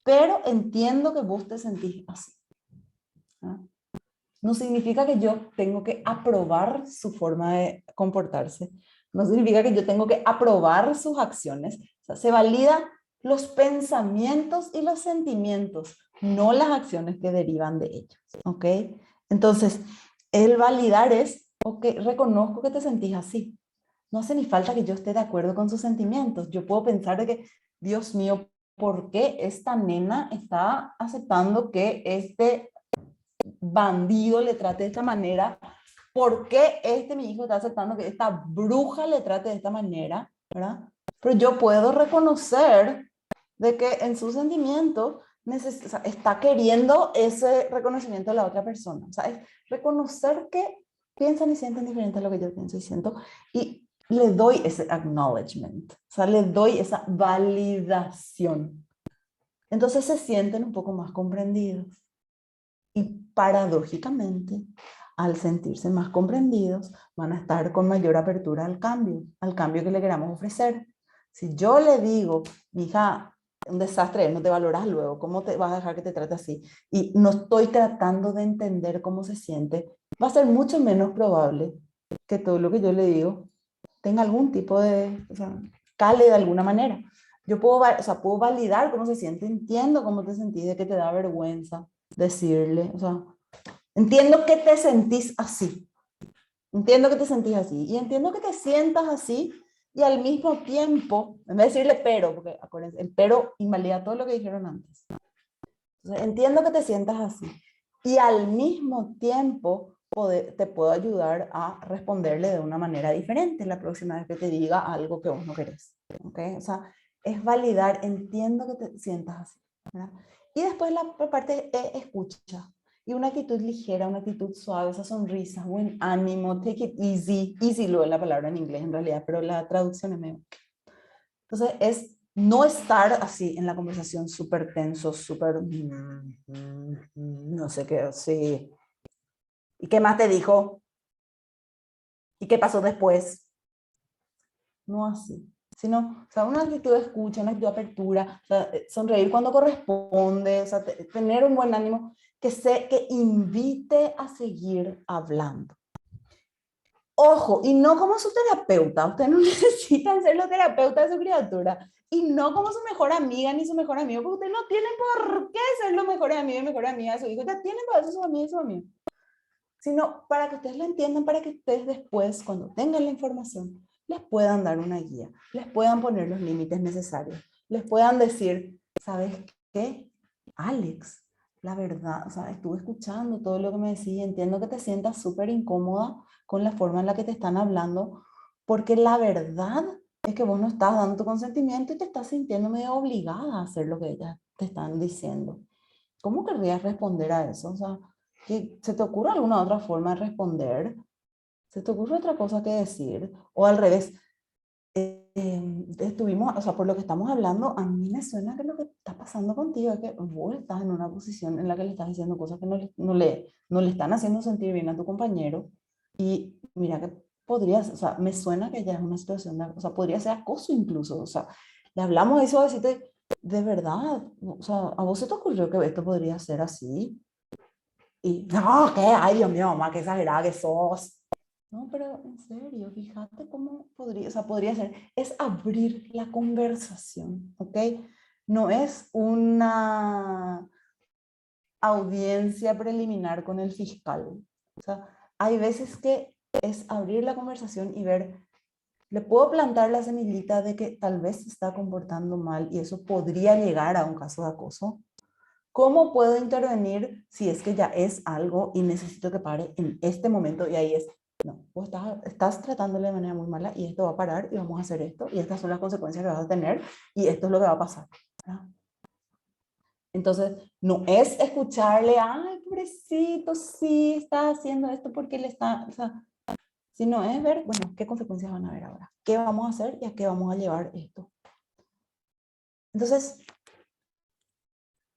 pero entiendo que vos te sentís así. ¿Ah? No significa que yo tengo que aprobar su forma de comportarse. No significa que yo tengo que aprobar sus acciones. O sea, se valida los pensamientos y los sentimientos, no las acciones que derivan de ellos. ¿Ok? Entonces, el validar es, ok, reconozco que te sentís así. No hace ni falta que yo esté de acuerdo con sus sentimientos. Yo puedo pensar de que, Dios mío, ¿por qué esta nena está aceptando que este bandido le trate de esta manera? ¿Por qué mi hijo está aceptando que esta bruja le trate de esta manera? ¿Verdad? Pero yo puedo reconocer de que en su sentimiento o sea, está queriendo ese reconocimiento de la otra persona. O sea, es reconocer que piensan y sienten diferente a lo que yo pienso y siento, y le doy ese acknowledgement, o sea, le doy esa validación. Entonces se sienten un poco más comprendidos. Y paradójicamente, al sentirse más comprendidos, van a estar con mayor apertura al cambio que le queramos ofrecer. Si yo le digo, hija, un desastre, no te valoras luego, ¿cómo te vas a dejar que te trate así? Y no estoy tratando de entender cómo se siente, va a ser mucho menos probable que todo lo que yo le digo tenga algún tipo de, o sea, cale de alguna manera. Yo puedo, o sea, puedo validar cómo se siente, entiendo cómo te sentís, de que te da vergüenza decirle, o sea, entiendo que te sentís así, entiendo que te sentís así y entiendo que te sientas así y al mismo tiempo, en vez de decirle pero, porque acuérdense, el pero invalida todo lo que dijeron antes. Entonces, entiendo que te sientas así y al mismo tiempo te puedo ayudar a responderle de una manera diferente la próxima vez que te diga algo que vos no querés. ¿Okay? O sea, es validar, entiendo que te sientas así, ¿verdad? Y después la parte escucha. Y una actitud ligera, una actitud suave, esa sonrisa, buen ánimo, take it easy. Easy lo es la palabra en inglés en realidad, pero la traducción es medio. Entonces es no estar así en la conversación súper tenso, súper, no sé qué, sí. ¿Y qué más te dijo? ¿Y qué pasó después? No así, sino, o sea, una actitud de escucha, una actitud de apertura, o sea, sonreír cuando corresponde, o sea, tener un buen ánimo que invite a seguir hablando. Ojo, y no como su terapeuta, usted no necesita ser la terapeuta de su criatura, y no como su mejor amiga ni su mejor amigo, porque usted no tiene por qué ser los mejores amigos y mejor amiga de su hijo, ya tienen para eso sus amigos y sus amigos, sino para que ustedes la entiendan, para que ustedes después, cuando tengan la información, les puedan dar una guía, les puedan poner los límites necesarios, les puedan decir, ¿sabes qué? Alex, la verdad, o sea, estuve escuchando todo lo que me decís, entiendo que te sientas súper incómoda con la forma en la que te están hablando, porque la verdad es que vos no estás dando tu consentimiento y te estás sintiendo medio obligada a hacer lo que ellas te están diciendo. ¿Cómo querrías responder a eso? O sea, ¿se te ocurre alguna otra forma de responder? ¿Se te ocurre otra cosa que decir? O al revés, estuvimos, o sea, por lo que estamos hablando, a mí me suena que lo que está pasando contigo es que vos estás en una posición en la que le estás diciendo cosas que no le están haciendo sentir bien a tu compañero. Y mira que podrías, o sea, me suena que ya es una situación, o sea, podría ser acoso incluso. O sea, le hablamos de eso, decirte, de verdad, o sea, ¿a vos se te ocurrió que esto podría ser así? Y, no, ¿qué? Ay, Dios mío, mamá, qué exagerada que sos. No, pero en serio, fíjate cómo podría, o sea, podría ser, es abrir la conversación, ¿ok? No es una audiencia preliminar con el fiscal. O sea, hay veces que es abrir la conversación y ver, le puedo plantar la semillita de que tal vez se está comportando mal y eso podría llegar a un caso de acoso. ¿Cómo puedo intervenir si es que ya es algo y necesito que pare en este momento? Y ahí es, no, vos estás tratándole de manera muy mala y esto va a parar y vamos a hacer esto y estas son las consecuencias que vas a tener y esto es lo que va a pasar. ¿Verdad? Entonces, no es escucharle, ay, pobrecito, sí, está haciendo esto porque le está, o sea, sino es ver, bueno, qué consecuencias van a haber ahora, qué vamos a hacer y a qué vamos a llevar esto. Entonces,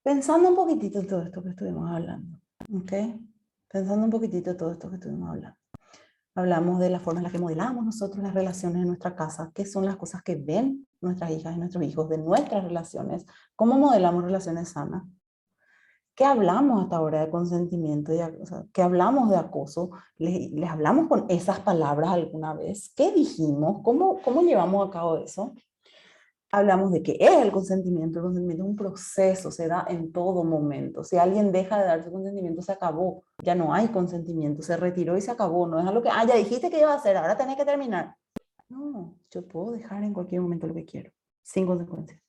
pensando un poquitito en todo esto que estuvimos hablando, ¿ok? Pensando un poquitito en todo esto que estuvimos hablando. Hablamos de la forma en la que modelamos nosotros las relaciones en nuestra casa, qué son las cosas que ven nuestras hijas y nuestros hijos de nuestras relaciones, cómo modelamos relaciones sanas. ¿Qué hablamos hasta ahora de consentimiento? O sea, ¿qué hablamos de acoso? ¿Les hablamos con esas palabras alguna vez? ¿Qué dijimos? ¿Cómo llevamos a cabo eso? Hablamos de qué es el consentimiento. El consentimiento es un proceso, se da en todo momento. Si alguien deja de dar su consentimiento, se acabó. Ya no hay consentimiento, se retiró y se acabó. No es algo que, ya dijiste que iba a hacer, ahora tenés que terminar. No, yo puedo dejar en cualquier momento lo que quiero, sin consecuencias.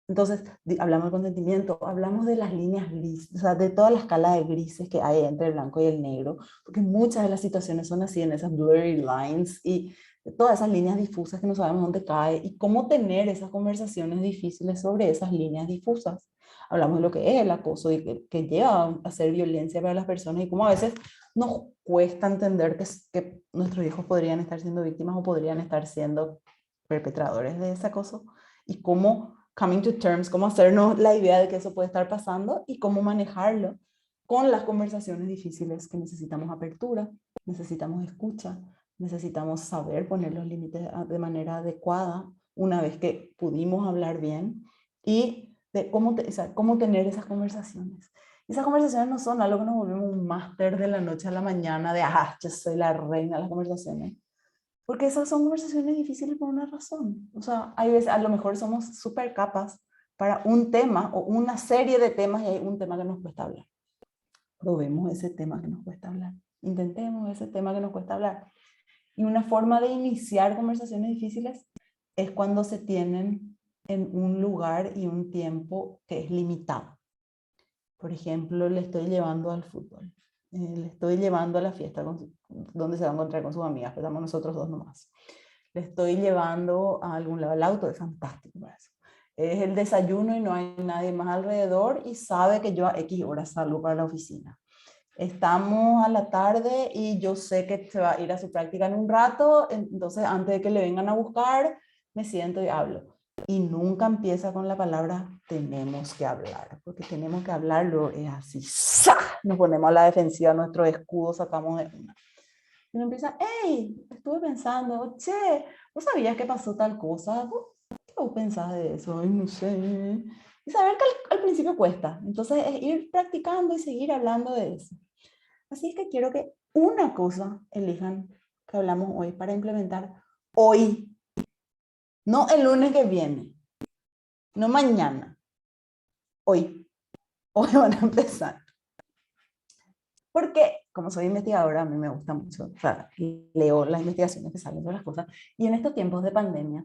Entonces, hablamos del consentimiento, hablamos de las líneas grises, o sea, de toda la escala de grises que hay entre el blanco y el negro, porque muchas de las situaciones son así, en esas blurry lines, y de todas esas líneas difusas que no sabemos dónde cae, y cómo tener esas conversaciones difíciles sobre esas líneas difusas. Hablamos de lo que es el acoso y que lleva a hacer violencia para las personas, y cómo a veces nos cuesta entender que nuestros hijos podrían estar siendo víctimas o podrían estar siendo perpetradores de ese acoso, y cómo coming to terms, cómo hacernos la idea de que eso puede estar pasando y cómo manejarlo con las conversaciones difíciles que necesitamos apertura, necesitamos escucha, necesitamos saber poner los límites de manera adecuada una vez que pudimos hablar bien y de cómo tener esas conversaciones. Esas conversaciones no son algo que nos volvemos un máster de la noche a la mañana de, yo soy la reina de las conversaciones. Porque esas son conversaciones difíciles por una razón. O sea, hay veces, a lo mejor somos súper capas para un tema o una serie de temas y hay un tema que nos cuesta hablar. Probemos ese tema que nos cuesta hablar. intentemos ese tema que nos cuesta hablar. Y una forma de iniciar conversaciones difíciles es cuando se tienen en un lugar y un tiempo que es limitado. Por ejemplo, le estoy llevando al fútbol, le estoy llevando a la fiesta donde se va a encontrar con sus amigas, pero estamos nosotros dos nomás. Le estoy llevando a algún lado, el auto es fantástico para eso. Es el desayuno y no hay nadie más alrededor y sabe que yo a X horas salgo para la oficina. Estamos a la tarde y yo sé que se va a ir a su práctica en un rato, entonces antes de que le vengan a buscar, me siento y hablo. Y nunca empieza con la palabra tenemos que hablar, porque tenemos que hablarlo, es así, ¡sa! Nos ponemos a la defensiva, nuestro escudo sacamos de una. Y uno empieza, hey, estuve pensando, che, ¿vos sabías que pasó tal cosa? ¿Qué vos pensás de eso? Ay, no sé. Y saber que al principio cuesta, entonces es ir practicando y seguir hablando de eso. Así es que quiero que una cosa elijan que hablamos hoy para implementar hoy, no el lunes que viene, no mañana, hoy. Hoy van a empezar. Porque, como soy investigadora, a mí me gusta mucho, o sea, leo las investigaciones que salen de las cosas, y en estos tiempos de pandemia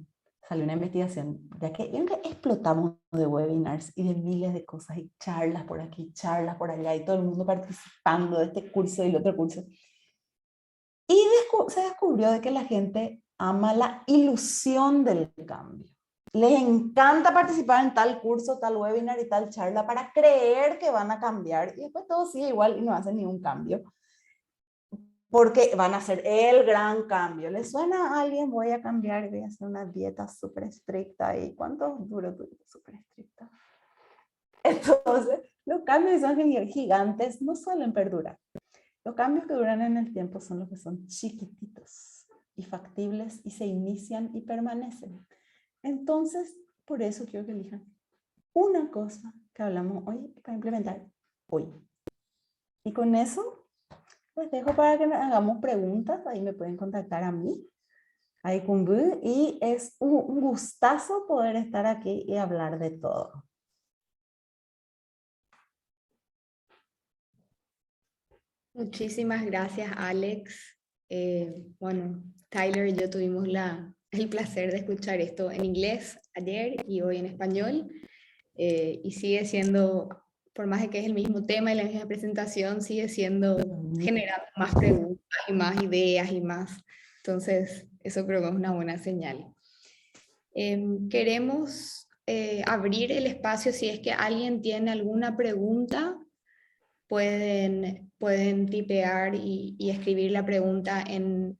salió una investigación, ya que explotamos de webinars y de miles de cosas, y charlas por aquí, charlas por allá, y todo el mundo participando de este curso y el otro curso. Y se descubrió de que la gente ama la ilusión del cambio. Les encanta participar en tal curso, tal webinar y tal charla para creer que van a cambiar y después todo sigue igual y no hacen ningún cambio. Porque van a hacer el gran cambio. ¿Les suena a alguien? Voy a cambiar y voy a hacer una dieta súper estricta. ¿Y cuánto dura tu dieta súper estricta? Entonces, los cambios son gigantes, no suelen perdurar. Los cambios que duran en el tiempo son los que son chiquititos y factibles y se inician y permanecen. Entonces, por eso quiero que elijan una cosa que hablamos hoy para implementar hoy. Y con eso les dejo para que hagamos preguntas. Ahí me pueden contactar a mí, a Ikumbu, y es un gustazo poder estar aquí y hablar de todo. Muchísimas gracias, Alex. Bueno, Tyler y yo tuvimos el placer de escuchar esto en inglés ayer y hoy en español. Y sigue siendo, por más de que es el mismo tema y la misma presentación, sigue siendo generando más preguntas y más ideas y más. Entonces, eso creo que es una buena señal. Queremos abrir el espacio si es que alguien tiene alguna pregunta. Pueden tipear y escribir la pregunta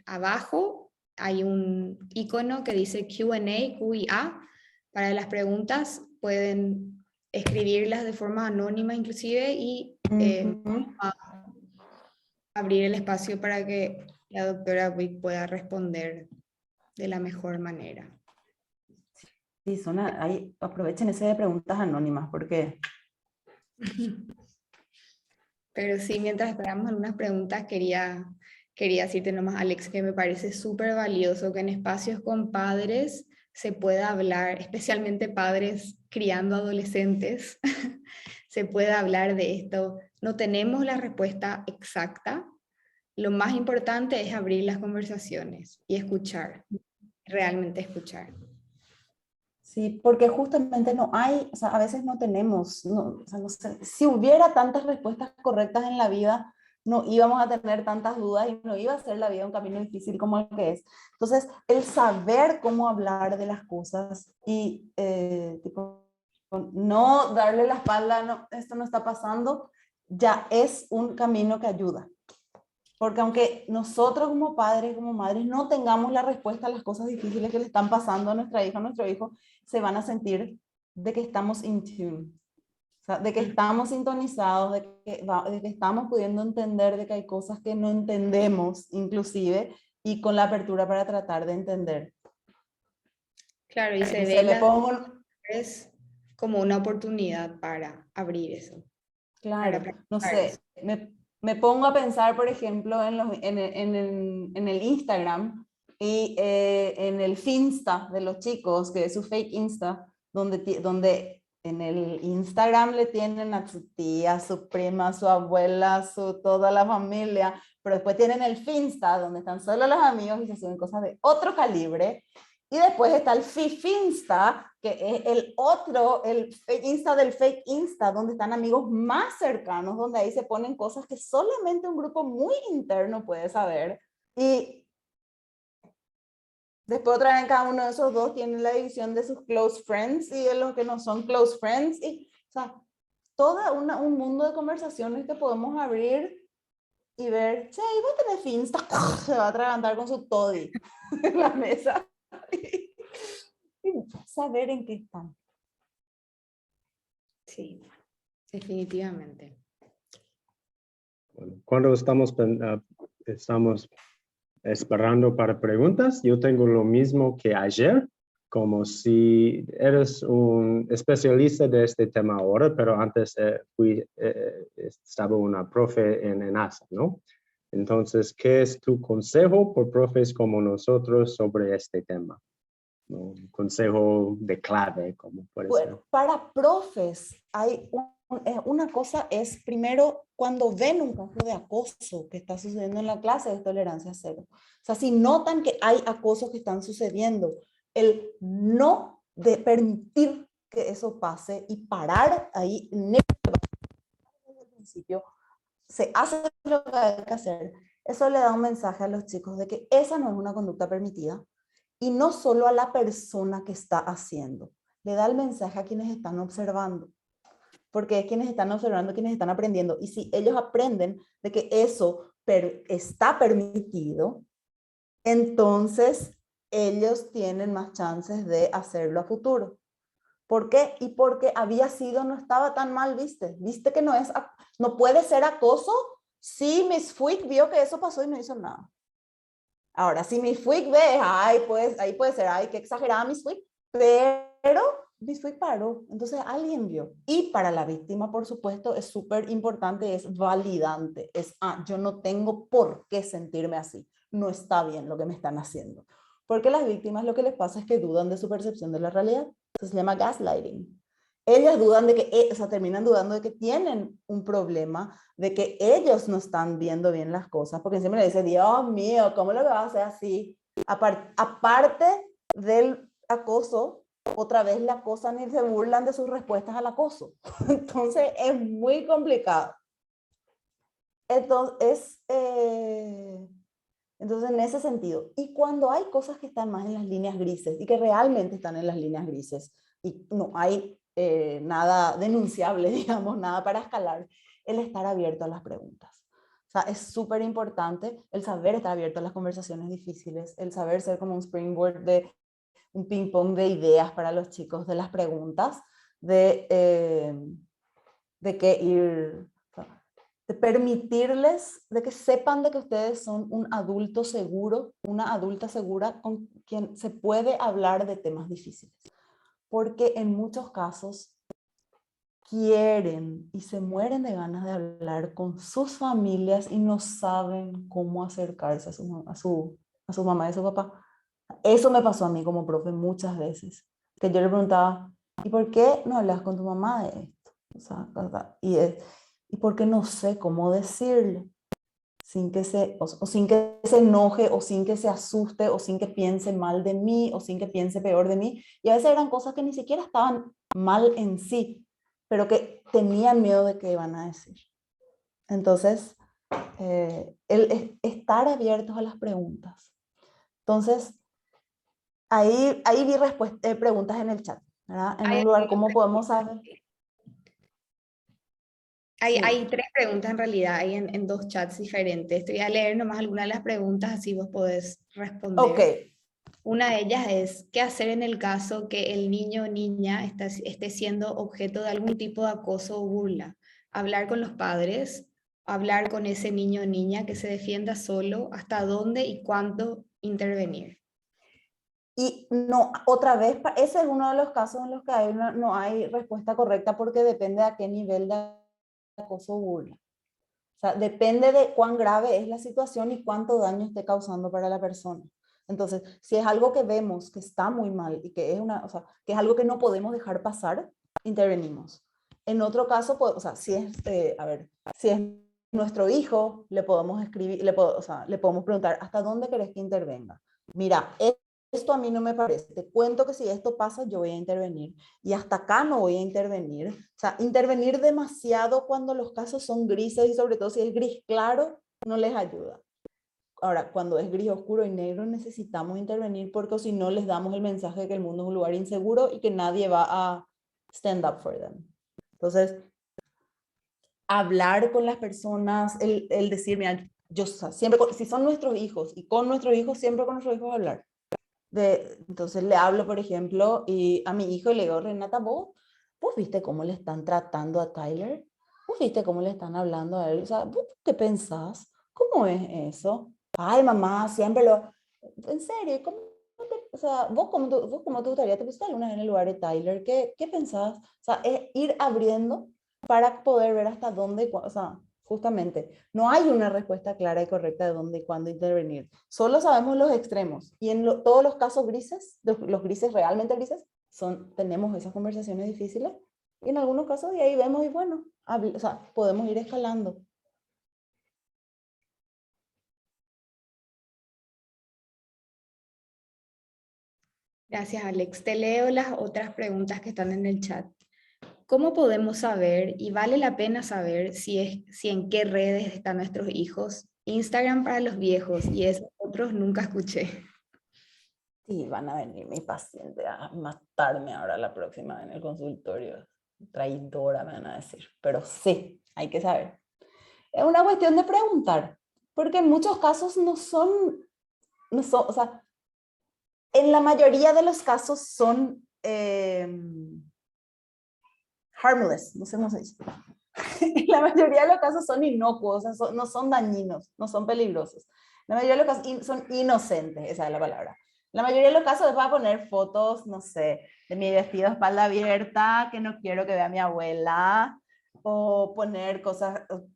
abajo. Hay un icono que dice Q&A, Q&A. Para las preguntas pueden escribirlas de forma anónima inclusive y abrir el espacio para que la doctora Wick pueda responder de la mejor manera. Sí, aprovechen ese de preguntas anónimas porque... Pero sí, mientras esperamos algunas preguntas, quería decirte nomás, Alex, que me parece súper valioso que en espacios con padres se pueda hablar, especialmente padres criando adolescentes, se pueda hablar de esto. No tenemos la respuesta exacta. Lo más importante es abrir las conversaciones y escuchar, realmente escuchar. Sí, porque justamente no hay, o sea, a veces no tenemos, no, o sea, no sé, si hubiera tantas respuestas correctas en la vida, no íbamos a tener tantas dudas y no iba a ser la vida un camino difícil como el que es. Entonces, el saber cómo hablar de las cosas y tipo, no darle la espalda, no, esto no está pasando, ya es un camino que ayuda. Porque aunque nosotros como padres, como madres, no tengamos la respuesta a las cosas difíciles que le están pasando a nuestra hija, a nuestro hijo, se van a sentir de que estamos in tune, o sea, de que estamos sintonizados, de que estamos pudiendo entender de que hay cosas que no entendemos, inclusive, y con la apertura para tratar de entender. Claro, y se ve es como una oportunidad para abrir eso. Claro, no sé, me pongo a pensar, por ejemplo, en el Instagram y en el Finsta de los chicos, que es su fake Insta, donde en el Instagram le tienen a su tía, a su prima, a su abuela, toda la familia, pero después tienen el Finsta, donde están solo los amigos y se suben cosas de otro calibre. Y después está el Fifinsta, que es el otro, el fake Insta del fake Insta, donde están amigos más cercanos, donde ahí se ponen cosas que solamente un grupo muy interno puede saber. Y después otra vez cada uno de esos dos tiene la división de sus close friends y de los que no son close friends. Y, o sea, todo un mundo de conversaciones que podemos abrir y ver, che, y vos tenés Finsta, se va a atragantar con su toddy en la mesa. Y saber en qué están. Sí, definitivamente. Bueno, cuando estamos esperando para preguntas, yo tengo lo mismo que ayer, como si eres un especialista de este tema ahora, pero antes estaba una profe en ASA, ¿no? Entonces, ¿qué es tu consejo por profes como nosotros sobre este tema? Un consejo de clave, como puede ser. Bueno, para profes, hay una cosa es, primero, cuando ven un caso de acoso que está sucediendo en la clase, es tolerancia cero. O sea, si notan que hay acosos que están sucediendo, el no de permitir que eso pase y parar ahí, desde el principio, se hace lo que hay que hacer. Eso le da un mensaje a los chicos de que esa no es una conducta permitida, y no solo a la persona que está haciendo, le da el mensaje a quienes están observando, porque es quienes están observando, quienes están aprendiendo, y si ellos aprenden de que eso está permitido, entonces ellos tienen más chances de hacerlo a futuro. ¿Por qué? Y porque había sido, no estaba tan mal, viste que no puede ser acoso. Sí, Miss Fuick vio que eso pasó y no hizo nada. Ahora, si Miss Fuick ve, ay, pues, ahí puede ser, ay, qué exagerada Miss Fuick, pero Miss Fuick paró, entonces alguien vio. Y para la víctima, por supuesto, es súper importante, es validante, yo no tengo por qué sentirme así, no está bien lo que me están haciendo. Porque las víctimas lo que les pasa es que dudan de su percepción de la realidad, eso se llama gaslighting. Ellas dudan de que, o sea, terminan dudando de que tienen un problema, de que ellos no están viendo bien las cosas, porque siempre le dicen, Dios mío, ¿cómo lo vas a hacer así? Aparte del acoso, otra vez la acosan y se burlan de sus respuestas al acoso. Entonces es muy complicado. Entonces, en ese sentido, y cuando hay cosas que están más en las líneas grises y que realmente están en las líneas grises y no hay nada denunciable, digamos, nada para escalar, el estar abierto a las preguntas. O sea, es súper importante el saber estar abierto a las conversaciones difíciles, el saber ser como un springboard de un ping pong de ideas para los chicos, de las preguntas, de que ir, de permitirles, de que sepan de que ustedes son un adulto seguro, una adulta segura con quien se puede hablar de temas difíciles. Porque en muchos casos quieren y se mueren de ganas de hablar con sus familias y no saben cómo acercarse a su mamá y a su papá. Eso me pasó a mí como profe muchas veces, que yo le preguntaba, ¿y por qué no hablas con tu mamá de esto? O sea, y porque no sé cómo decirle, sin que sin que se enoje, o sin que se asuste, o sin que piense mal de mí, o sin que piense peor de mí. Y a veces eran cosas que ni siquiera estaban mal en sí, pero que tenían miedo de que iban a decir. Entonces, estar abiertos a las preguntas. Entonces, ahí vi preguntas en el chat, ¿verdad? En un lugar, ¿cómo podemos saber? Hay tres preguntas en realidad, hay en dos chats diferentes. Te voy a leer nomás algunas de las preguntas, así vos podés responder. Ok. Una de ellas es, ¿qué hacer en el caso que el niño o niña esté siendo objeto de algún tipo de acoso o burla? Hablar con los padres, hablar con ese niño o niña que se defienda solo, hasta dónde y cuándo intervenir. Y no, otra vez, ese es uno de los casos en los que no hay respuesta correcta porque depende a qué nivel de acoso o burla. O sea, depende de cuán grave es la situación y cuánto daño esté causando para la persona. Entonces, si es algo que vemos que está muy mal y que es o sea, que es algo que no podemos dejar pasar, intervenimos. En otro caso, pues, o sea, si es, si es nuestro hijo, le podemos escribir, o sea, le podemos preguntar, ¿hasta dónde querés que intervenga? Mira, esto a mí no me parece. Te cuento que si esto pasa, yo voy a intervenir. Y hasta acá no voy a intervenir. O sea, intervenir demasiado cuando los casos son grises y sobre todo si es gris claro, no les ayuda. Ahora, cuando es gris oscuro y negro, necesitamos intervenir porque si no les damos el mensaje de que el mundo es un lugar inseguro y que nadie va a stand up for them. Entonces, hablar con las personas, el decir, mira, yo siempre, si son nuestros hijos y con nuestros hijos, siempre con nuestros hijos hablar. Entonces le hablo, por ejemplo, y a mi hijo le digo, Renata, ¿vos viste cómo le están tratando a Tyler? ¿Vos viste cómo le están hablando a él? O sea, ¿vos qué pensás? ¿Cómo es eso? Ay, mamá, siempre lo... En serio, o sea, ¿vos cómo te gustaría? ¿Te pusiste alguna vez en el lugar de Tyler? ¿Qué pensás? O sea, es ir abriendo para poder ver hasta dónde, o sea, justamente, no hay una respuesta clara y correcta de dónde y cuándo intervenir. Solo sabemos los extremos. Y en todos los casos grises, los grises realmente grises, tenemos esas conversaciones difíciles. Y en algunos casos de ahí vemos y bueno, o sea, podemos ir escalando. Gracias, Alex. Te leo las otras preguntas que están en el chat. ¿Cómo podemos saber y vale la pena saber si en qué redes están nuestros hijos? Instagram para los viejos y esos otros nunca escuché. Sí, van a venir mis pacientes a matarme ahora la próxima en el consultorio. Traidora me van a decir. Pero sí, hay que saber. Es una cuestión de preguntar, porque en muchos casos no son, o sea, en la mayoría de los casos son harmless, no sé cómo se dice. En la mayoría de los casos son inocuos, o sea, no son dañinos, no son peligrosos. La mayoría de los casos son inocentes, esa es la palabra. La mayoría de los casos les voy a poner fotos, no sé, de mi vestido de espalda abierta, que no quiero que vea mi abuela, o poner cosas, o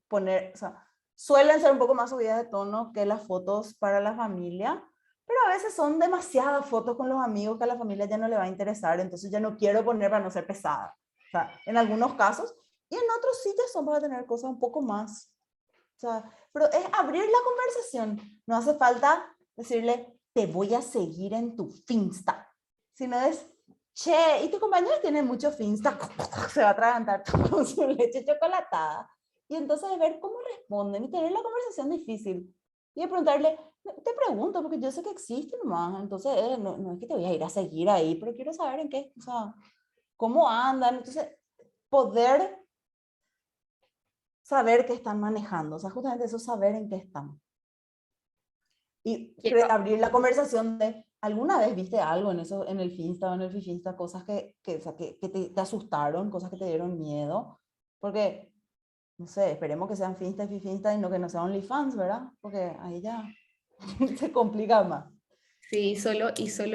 sea, suelen ser un poco más subidas de tono que las fotos para la familia, pero a veces son demasiadas fotos con los amigos que a la familia ya no le va a interesar, entonces ya no quiero poner para no ser pesada. O sea, en algunos casos, y en otros sitios son para tener cosas un poco más. O sea, pero es abrir la conversación. No hace falta decirle, te voy a seguir en tu Finsta. Sino es, che, y tu compañero tiene mucho Finsta, se va a atragantar con su leche chocolatada. Y entonces ver cómo responden y tener la conversación difícil. Y de preguntarle, te pregunto, porque yo sé que existe nomás, entonces no es que te voy a ir a seguir ahí, pero quiero saber en qué, o sea, cómo andan. Entonces, poder saber qué están manejando, o sea, justamente eso, saber en qué están. Y abrir la conversación de, ¿alguna vez viste algo en eso, en el Finsta o en el Fifinsta, cosas o sea, que te asustaron, cosas que te dieron miedo? Porque, no sé, esperemos que sean Finsta y Fifinsta y no que no sean OnlyFans, ¿verdad? Porque ahí ya se complica más. Sí, solo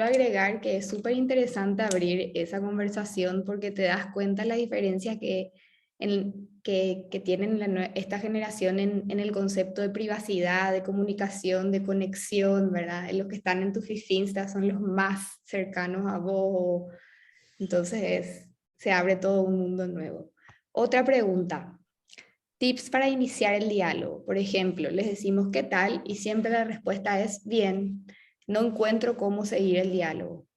agregar que es súper interesante abrir esa conversación porque te das cuenta la diferencia que tienen esta generación en el concepto de privacidad, de comunicación, de conexión, ¿verdad? Los que están en tu Fifinsta son los más cercanos a vos, entonces se abre todo un mundo nuevo. Otra pregunta. Tips para iniciar el diálogo. Por ejemplo, les decimos ¿qué tal? Y siempre la respuesta es bien. No encuentro cómo seguir el diálogo.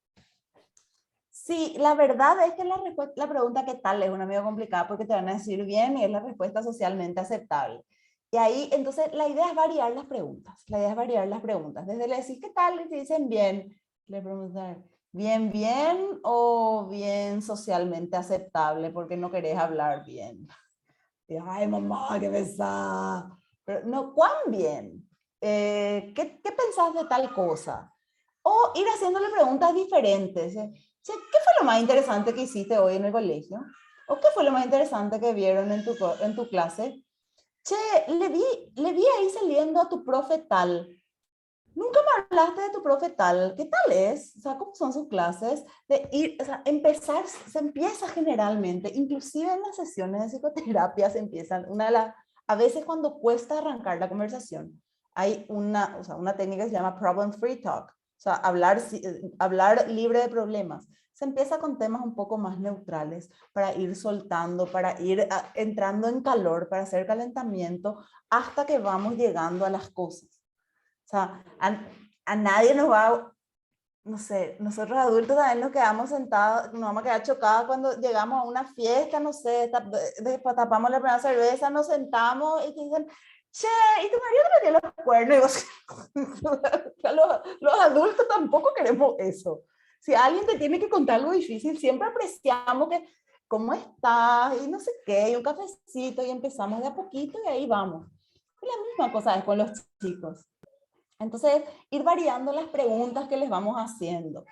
Sí, la verdad es que la pregunta ¿qué tal? Es una medio complicada porque te van a decir bien y es la respuesta socialmente aceptable. Y ahí, entonces, la idea es variar las preguntas. La idea es variar las preguntas. Desde le decís ¿qué tal? Y te dicen bien. Le preguntan, ¿bien, bien o bien socialmente aceptable? Porque no querés hablar bien. Y, ay, mamá, qué pesada. Pero no, ¿cuán bien? ¿Qué pensás de tal cosa? O ir haciéndole preguntas diferentes. Che, ¿qué fue lo más interesante que hiciste hoy en el colegio? ¿O qué fue lo más interesante que vieron en tu clase? Che, le vi ahí saliendo a tu profe tal. Nunca me hablaste de tu profe tal. ¿Qué tal es? O sea, ¿cómo son sus clases? De ir, o sea, empezar, se empieza generalmente, inclusive en las sesiones de psicoterapia se empiezan, a veces cuando cuesta arrancar la conversación, hay o sea, una técnica que se llama problem free talk, O sea, hablar libre de problemas. Se empieza con temas un poco más neutrales para ir soltando, para ir entrando en calor, para hacer calentamiento, hasta que vamos llegando a las cosas. O sea, a nadie nos va, no sé, nosotros adultos también nos quedamos sentados, nos vamos a quedar chocados cuando llegamos a una fiesta, no sé, después tapamos la primera cerveza, nos sentamos y te dicen, che, ¿y tu marido te metió los cuernos? Y vos, los adultos tampoco queremos eso. Si alguien te tiene que contar algo difícil, siempre apreciamos que, ¿cómo estás? Y no sé qué, y un cafecito, y empezamos de a poquito y ahí vamos. Y la misma cosa es con los chicos. Entonces, ir variando las preguntas que les vamos haciendo.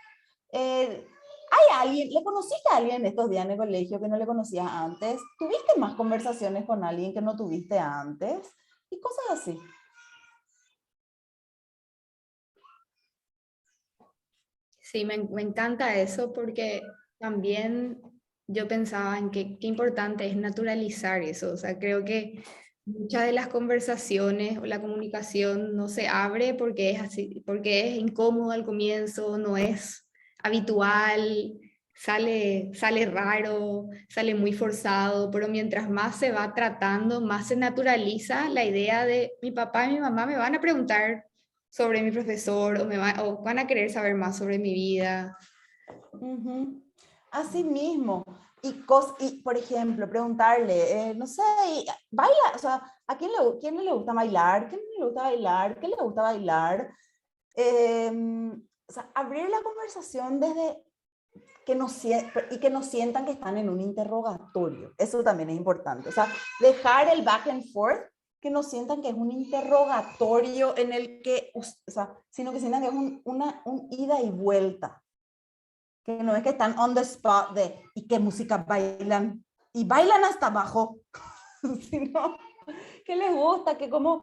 ¿Hay alguien, le conociste a alguien estos días en el colegio que no le conocías antes? ¿Tuviste más conversaciones con alguien que no tuviste antes? Y cosas así. Sí, me encanta eso porque también yo pensaba en qué importante es naturalizar eso. O sea, creo que muchas de las conversaciones o la comunicación no se abre porque es así, porque es incómodo al comienzo, no es habitual, sale raro, sale muy forzado, pero mientras más se va tratando, más se naturaliza la idea de mi papá y mi mamá me van a preguntar sobre mi profesor o van a querer saber más sobre mi vida. Uh-huh. Así mismo. Y, por ejemplo, preguntarle, no sé, baila, o sea, quién le gusta bailar? ¿Quién no le gusta bailar? ¿Qué le gusta bailar? O sea, abrir la conversación desde que nos sientan que están en un interrogatorio. Eso también es importante. O sea, dejar el back and forth, que nos sientan que es un interrogatorio en el que, o sea, sino que sientan que es un ida y vuelta. Que no es que están on the spot de, ¿y qué música bailan? Y bailan hasta abajo, sino que les gusta, que cómo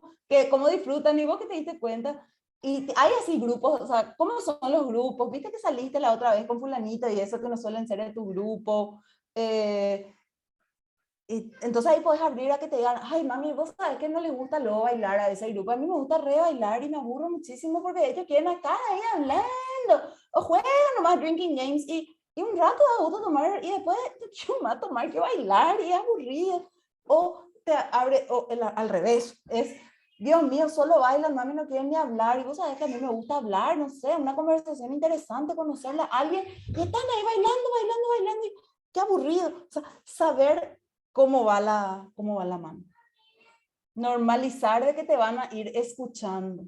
disfrutan, y vos que te diste cuenta. Y hay así grupos, o sea, ¿cómo son los grupos? Viste que saliste la otra vez con fulanito y eso que no suelen ser de tu grupo. Y entonces ahí puedes abrir a que te digan, ay mami, vos sabes que no les gusta luego bailar a ese grupo. A mí me gusta re bailar y me aburro muchísimo porque ellos quieren acá ahí hablando o juegan nomás drinking games y un rato da gusto tomar y después yo más tomar que bailar y es aburrido. O te abre, al revés, es, Dios mío, solo bailan, mami, no quieren ni hablar. Y vos sabés que a mí me gusta hablar, no sé, una conversación interesante, conocerla a alguien y están ahí bailando y qué aburrido. O sea, saber cómo va la mano. Normalizar de que te van a ir escuchando.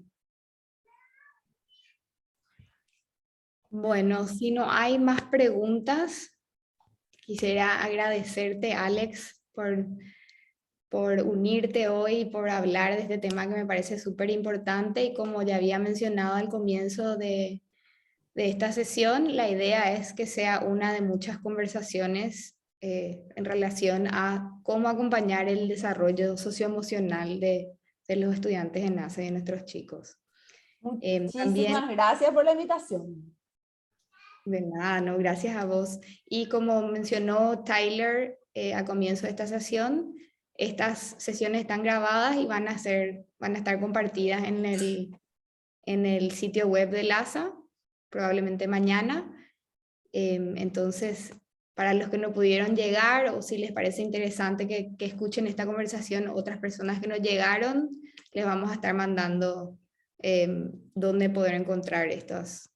Bueno, si no hay más preguntas, quisiera agradecerte, Alex, por unirte hoy y por hablar de este tema que me parece súper importante. Y como ya había mencionado al comienzo de esta sesión, la idea es que sea una de muchas conversaciones en relación a cómo acompañar el desarrollo socioemocional de los estudiantes en ACE, de nuestros chicos. También, Muchísimas gracias por la invitación. de nada, no, gracias a vos. Y como mencionó Tyler a comienzo de esta sesión, estas sesiones están grabadas y van a estar compartidas en el sitio web de LASA, probablemente mañana. Entonces, para los que no pudieron llegar o si les parece interesante que escuchen esta conversación otras personas que no llegaron, les vamos a estar mandando dónde poder encontrar estas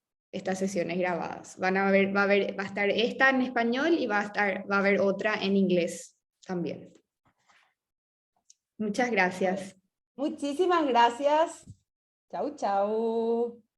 sesiones grabadas. Va a estar esta en español y va a haber otra en inglés también. Muchas gracias. Muchísimas gracias. Chau, chau.